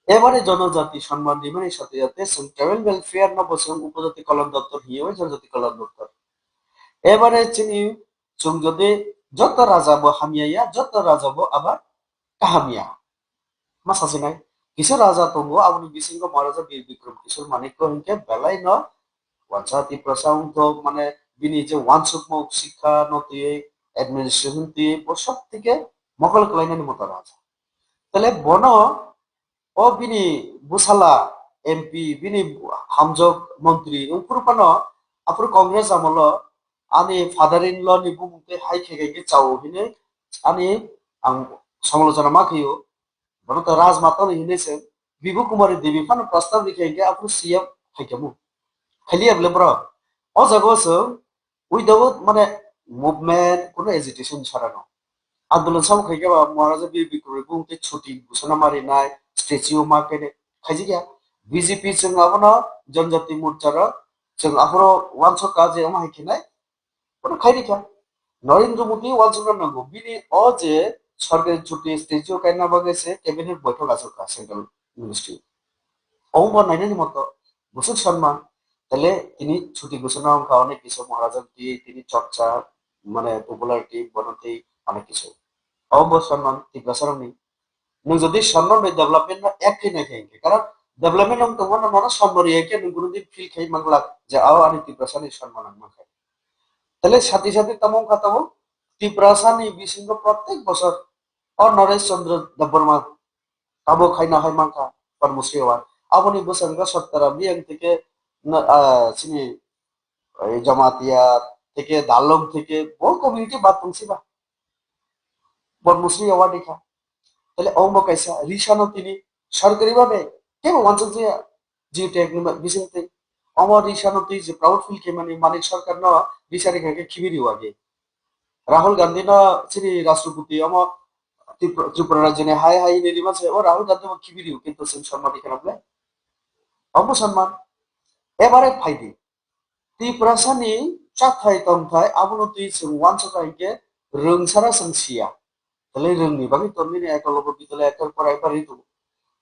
এবারে জনজাতি সম্মান দিবেন সাথে সাথে ট্রাভেল ওয়েলফেয়ার ন বসং উপজাতি কল্যাণ দপ্তর হিয়ে জনজাতি কল্যাণ দপ্তর এবারে চিনি जों যদি যত রাজাবো হামিয়া যত রাজাবো আবার কাহামিয়া मा सासे नाय किशोर राजा दंग आबनि बिसिंग महाराजा बीर बिक्रम किशोर मानिक्य हिंके बेलाय न वानसाति प्रसाउं तो মানে বিনি যে ওয়ানসুকমক শিক্ষা নতি অ্যাডমিনিস্ট্রেশন তি সব থেকে মকল কলাইনানি মতো রাজা তাহলে বন ও বিনি বুসালা এমপি বিনি হামজক মন্ত্রী উপরপানো আপুর কংগ্রেস আমল আনি ফাদার ইন ল নি বুমুতে হাই খেগাইকে চাও হিনে আনি আং সমালোচনা মাখিও বন তো রাজমাতা হিনেছে বিভু কুমারী দেবী ফান প্রস্তাব লিখাইকে আপু সিএম খাইকামু খালি এবলে ব্র ও জাগোস উইদাউট মানে মুভমেন্ট কোনো এজিটেশন ছাড়া না আন্দোলন সাম খাইকে মহারাজা বীর বিক্রম বুমতে ছুটি ঘোষণা মারি নাই স্ট্যাচু মার্কেটে খাইজি গিয়া বিজেপি जों আবনা জনজাতি মোর্চার जों আবরো ওয়ানস কাজে আমা হাইখিনাই কোনো খাইরিখা নরেন্দ্র মোদী ওয়ানস নাঙ্গো বিনি ও যে সরকারি ছুটি স্ট্যাচু কাইনা বাগেছে ক্যাবিনেট বৈঠক আছে সেন্ট্রাল মিনিস্ট্রি অমর নাইনানি মতো বসুক সম্মান তাহলে তিনি ছুটি ঘোষণা অঙ্কা অনেক কিছু মহারাজার দিয়ে তিনি চর্চা মানে পপুলারিটি বনতে অনেক কিছু অবশ্য সম্মান তীব্র নেই नों যদি সম্মান ডেভেলপমেন্ট না এক খাই না খাই কারণ ডেভেলপমেন্ট নং তোমার না সম্মান একে নং কোনদিন ফিল খাই মাংলা যে আও আনি তীব্রসানি সম্মান মাখাই তাহলে সাথে সাথে তেমন কথা তীব্রসানি বিসিংহ প্রত্যেক বছর और नरेश चंद्र देबबर्मा তাবো খাই না হয় মাংকা পরমশ্রী ওয়ান আপনি বসঙ্গ সত্তরা বিয়াং থেকে চিনি এই জামাতিয়া থেকে দালং থেকে বহু কমিউনিটি বাদ পৌঁছিবা পরমশ্রী অ্যাওয়ার্ড দেখা তাহলে অম্ব কাইসা রিসানো তিনি সরকারিভাবে কেবল অঞ্চল যে জিওটেক বিসিংতে অমর রিসানো তুই যে প্রাউড ফিল কে মানে মানিক সরকার ন রিসারি খাকে খিবিরি আগে রাহুল গান্ধী ন শ্রী রাষ্ট্রপতি অমর ত্রিপুরা রাজ্যে হাই হাই নিরিমাছে ও রাহুল গান্ধী খিবিরি কিন্তু সিং সম্মান এখানে অম্ব সম্মান এবারে ফাইদি ত্রিপুরাসানি চাথাই তংথাই আবনতি जों ওয়ানসকাইকে রংসারা সংসিয়া তাহলে রংনি বাকি তন্মিনি একলব্য বিদ্যালয় একের পর একবার ঋতু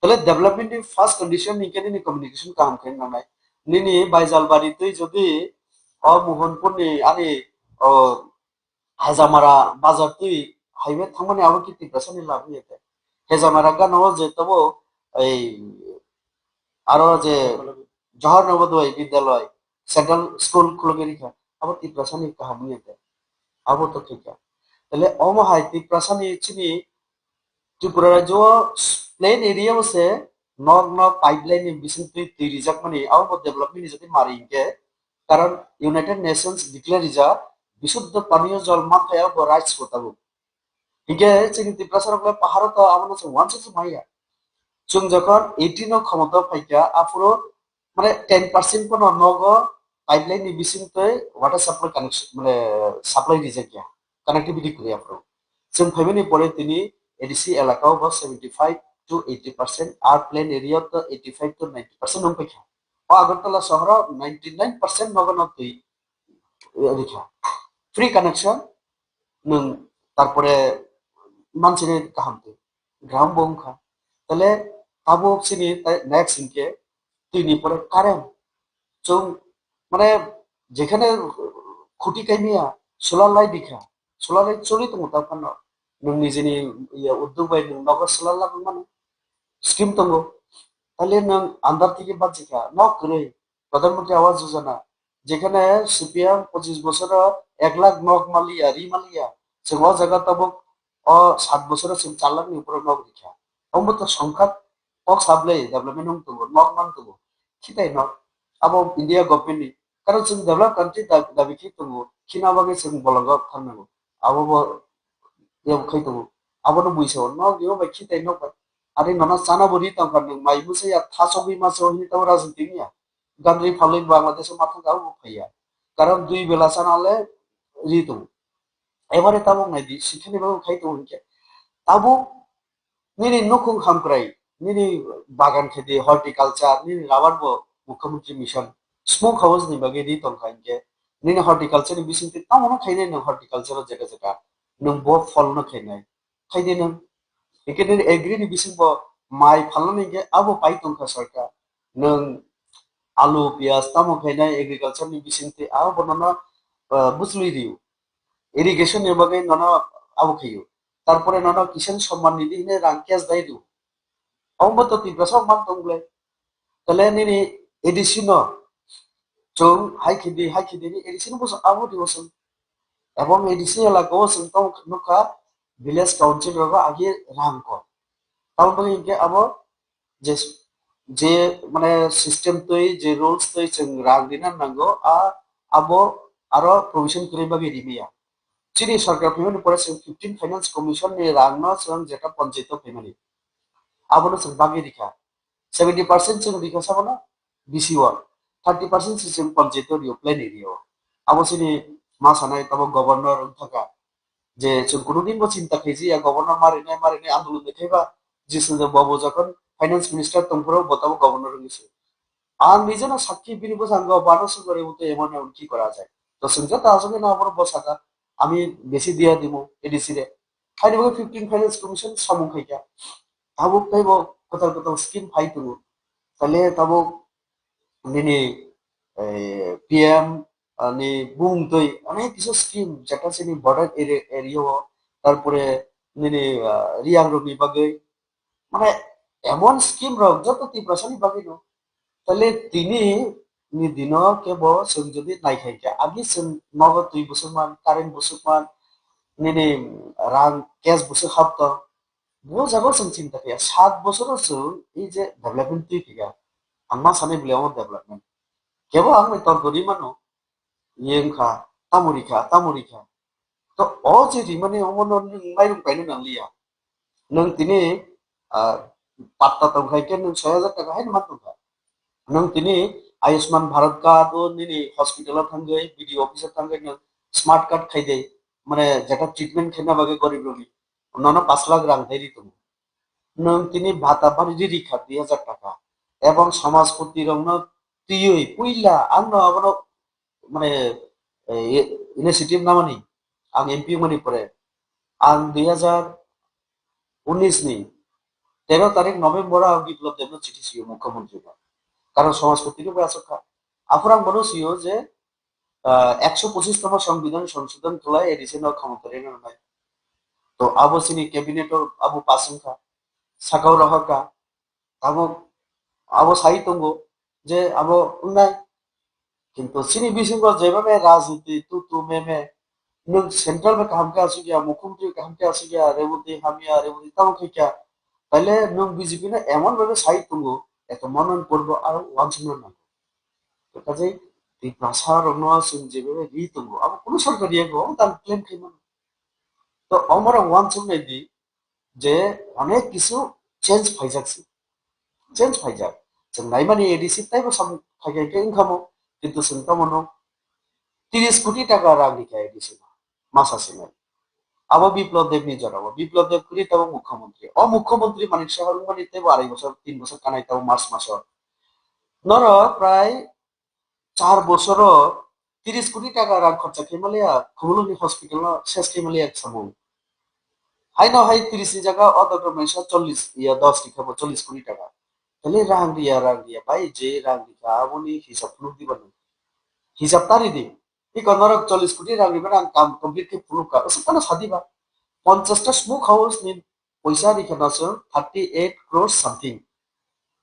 তাহলে ডেভেলপমেন্টের ফার্স্ট কন্ডিশন নিকে নি কমিউনিকেশন কাম খাই নানাय নিনি বাইজালবাरि তুই যদি মোহনপুरनि आरि हेजामारा बाजार तुई हाइवे थांमाने आबो किति प्रसनि लाबो येते हेजामारा गानो जे तबो এই আরো যে জওহর নবোদয় বিদ্যালয় সেন্ট্রাল স্কুল খুলগেরিখা আবার তিপ্রাসানি কাহামনিতে আবো তো ঠিক তাহলে অমহাই তিপ্রাসানি চিনি ত্রিপুরা রাজ্য প্লেন এরিয়া বসে নগ নগ পাইপলাইন বিসিং তুই তুই রিজার্ভ মানে আবো ডেভেলপমেন্ট যদি মারিংকে কারণ ইউনাইটেড নেশনস ডিক্লেয়ার ইজা বিশুদ্ধ পানীয় জল মাথায় রাইটস কোতাবো হিগে চিনি তিপ্রাসার পাহাড় তো আমার ওয়ান সিক্স মাইয়া जों যখন 18 ক্ষমতা ফাইকা আফুরো মানে 10% কোন নগ পাইপলাইন नि बिसिंतै वाटर साप्लाय कानेक्शन মানে সাপ্লাই দিছে কিয়া কানেক্টিভিটি করে আফুরো जों ফাইবেনি পরে তিনি এডিসি এলাকাও বা 75 to 80% আর প্লেন এরিয়া তো 85 to 90% নং পাইকা ও আগরতলা শহর 99% নগ নতুই রেখা ফ্রি কানেকশন নং তারপরে মানসিনি কাহামতে গ্রাম বংখা তাহলে আবো সিনি নেক্সট ইনকে তুইনি পরে কারেন্ট जों মানে যেখানে খুঁটি কাইমিয়া সোলার লাইট দিখা সোলার লাইট চলি তো মোটা ফান নং নিজেনি উদ্যোগ বাই নং নগর সোলার লাগু মানে স্কিম তঙ্গো তাহলে নং আন্দার থেকে বাজিকা ন করে প্রধানমন্ত্রী আবাস যোজনা যেখানে সিপিএম 25 বছর 1 লাখ নগ মালিয়া রি মালিয়া जों ও জায়গা তব ও 7 বছর 4 লাখনি উপরে নগ দিখা অমত সংখ্যা কক সাবলাই ডেভেলপমেন্ট হং তঙ্গো নগ মান তঙ্গো খিতাই নগ abo India government ni karon जों develop country dabi ki tongo khina bage जों bolaga thannago abo bo yam khai tongo abo no buiso no yo ba khitai no ba ari nana chana bori tang kan mai buse ya thaso bi ma so ni taw rajniti ni gandri falin bangladesh matha gaw phaiya karon dui bela chanale ri tongo এবারে তাবো নাইদি সেখানে বাবু খাইতো হইকে তাবো নিনি নখুং হামক্রাই নিনি বাগান খেতে horticulture নিনি rubber বো মুখ্যমন্ত্রী mission smoke house नि बागै रि तंखाइके निने हर्टिकालचर नि बिसिंति तामनो खाइने न हर्टिकालचर जेका जेका नों बो फल न खाइनाय खाइदे नों एकेने एग्री नि बिसिं बो माइ फालनानै के आबो पाइ तंखा सरकार नों आलु पियाज तामो खाइनाय एग्रिकालचर नि बिसिंति आबो बनना बुझलि रिउ ইরিগেশন এর বাগে নানা আবো খাইও তারপরে নানা কিষান সম্মান নিধি হিনে রাং ক্যাশ দাই দিও অমত তিব্রা সম্মান তংলে তাহলে নিনি এডিশন जों हाइखिदि नि एडिशन बस आबो दिवसन এবং এডিশন এলাকাও जों তো নুকা ভিলেজ কাউন্সিল রবা আগে রাংক তাও তো ইনকে আবো যে যে মানে সিস্টেম তৈ যে রুলস তৈ जों রাং দিনা নাঙ্গো আবো আরো প্রভিশন করে বাগে রিমিয়া চিনি সরকার পেমেন্ট পরে 15 ফাইনান্স কমিশন नि রাংনো जों যেটা পঞ্চায়েত পেমেন্ট আবো जों বাগে রিখা 70% जों রিখা সাবনা বিসিওয়ান 30% जों पञ्चायत रियो प्लेन एरिया अब सिनि मा सानाय तब गभर्नर थाका जे जों कुनु दिन बो चिन्ता खाइजि या गभर्नर मारिनाय आन्दोलन देखाइबा जिसु जे बाबु जखन फाइनान्स मिनिस्टार तंफोराव बताबो गभर्नर গেছে আর নিজে না সাক্ষী বিরিব সাঙ্গ বানস করে মতো এমন এমন কি করা যায় তো সঞ্জয় তা আসলে না আমার বসাকা আমি বেশি দিয়া দিব এডিসি রে খাইবো 15 ফাইনান্স কমিশন সামু খাইকা তাবো পাইবো কোথাও কোথাও স্কিম ফাইতু তাহলে তাবো নিনি পিএম ni bungtoi অনেক কিছু স্কিম যেটা চিনি বর্ডার এরিয়া তারপরে নিনি রিয়াং রবি বাগে মানে এমন স্কিম রক যত তিপ্রাসানি বাগে ন তাহলে তিনি নি দিন কেব जों যদি নাইখাইকে আগে जों নগদ 2 বছর মান কারেন্ট বছর মান নিনি রাং ক্যাশ বছর হাবত বো যাবো जों চিন্তা খাইয়া 7 বছর जों এই যে ডেভেলপমেন্ট তুই কিয়া আম্মা সানে বলে আমার ডেভেলপমেন্ট কেবল আমি তোর গরি মানো ইয়েংখা তামুরিখা তো ও যে রিমানে অমন মাইরুম পাইনো নালিয়া নং তিনি পাত্তা তংখাইকে নং 6,000 টাকা হাইন মাতনখা নং তিনি আয়ুষ্মান ভারত কার্ড ও নিনি হসপিটাল থাঙ্গৈ বিডি অফিসে থাঙ্গৈ নং স্মার্ট কার্ড খাইদে মানে যেটা ট্রিটমেন্ট খাইনা বাগে গরিব রোগী অন্যান্য 5 লাখ রাং দেরি তুমি নং তিনি ভাতা বাড়ি রিখা 2,000 টাকা এবং সমাজপতি রং তুই পুইলা আন্ন আবার মানে ইনিশিয়েটিভ নামানি आं एमपी मणिपुर आं 2019 नि 13 তারিখ নভেম্বর বিপ্লব দেব চিঠি ছিল মুখ্যমন্ত্রী কারণ সমাজপতিকে আসকা আফরাং বড় ছিল যে 125তম সংবিধান সংশোধন তোলায় এডিসি ক্ষমতা রেনে নাই তো আবো সিনি ক্যাবিনেট আবো পাসংখা সাকাও রহকা আবো আবো সাই তঙ্গো যে আবো উন্নায় কিন্তু সিনি বিসিঙ্গ যেভাবে রাজনীতি তু মেমে নों सेंट्रल में काम के आसु गया मुख्यमंत्री काम के आसु गया रेवती हामिया रेवती ताम के क्या पहले नों बीजेपी ने एमन भाবে সাই তঙ্গো এত মনন করব আর ওয়ানসুন না তো কাজে এই ভাষার অনুয়াসন যেভাবে রি তঙ্গো আবো কোন সরকার ইয়েগো তার ক্লেম খাইমান তো আমরা ওয়ানসুন দি যে অনেক কিছু চেঞ্জ ফাইজাক जों नायमानि एडिसि ताइबो साम खायखायखे इनकामो किन्तु जों तमनो 30 কোটি টাকা রাগলিকা এডিসি মাসাসিনে আবো বিপ্লব দেব নিজরাবো বিপ্লব দেব করি তাও মুখ্যমন্ত্রী মুখ্যমন্ত্রী মানিক সাহার মানিতে 2.5 বছর 3 বছর কানাই তাও মার্চ মাস নর প্রায় 4 বছর 30 কোটি টাকা রাগ খরচা খেমালিয়া খুবলনি হসপিটাল শেষ খেমালিয়া সামু হাই না হাই 30 ni জায়গা অদর মেশা 40 ইয়া 10 টি খাবো 40 কোটি টাকা তাহলে রাং দিয়া ভাই যে রাং দিকা আপনি হিসাব লুক দিবেন হিসাব তারি দি এই কনরক 40 কোটি রাং দিবেন কাম কমপ্লিট কে প্রুফ কা ওসব সাদিবা 50টা স্মোক হাউস নি পয়সা দিখানা আছে 38 crore সামথিং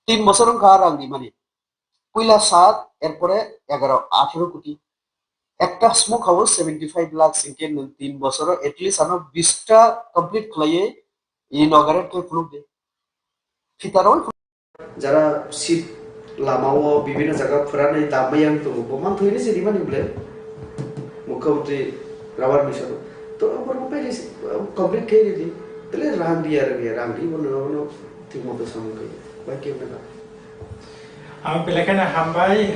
3 বছর কা রাং দি মানে কইলা 7 এরপরে 18 কোটি একটা স্মোক হাউস 75 লাখ সিনকে 3 বছর এটলিস্ট আনো 20টা কমপ্লিট খলাইয়ে ইনঅগারেট কে প্রুফ দে ফিতারও যারা শীত লামাও বিভিন্ন জায়গা ফেরানে দামাইয়াং তো বমান থইনি যে দিমানি বলে মুখ্যমন্ত্রী রাবার মিশন তো আমার মোবাইল কমপ্লিট খেয়ে দিদি তাহলে রাং দি বলো ঠিক মতো সঙ্গে বাই কেউ না Ang pilihan hambay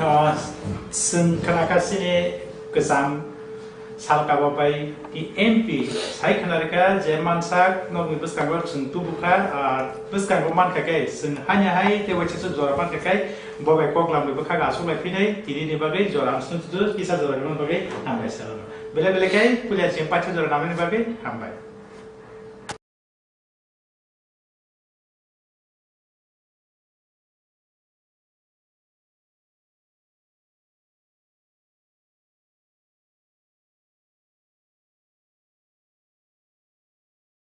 sing kanakasini kesam salkababay di MP sai kanarika Jerman sak no mibus kangor sing tubuka bus kangor man kakai sing hanya hai tewa chisu jorapan kakai bobai kok lam libu kaga asu mai pinai tiri ni bagai joram sun tu kisah joram bagai hambay sal bele bele kai kuliah simpat joram namin bagai hambay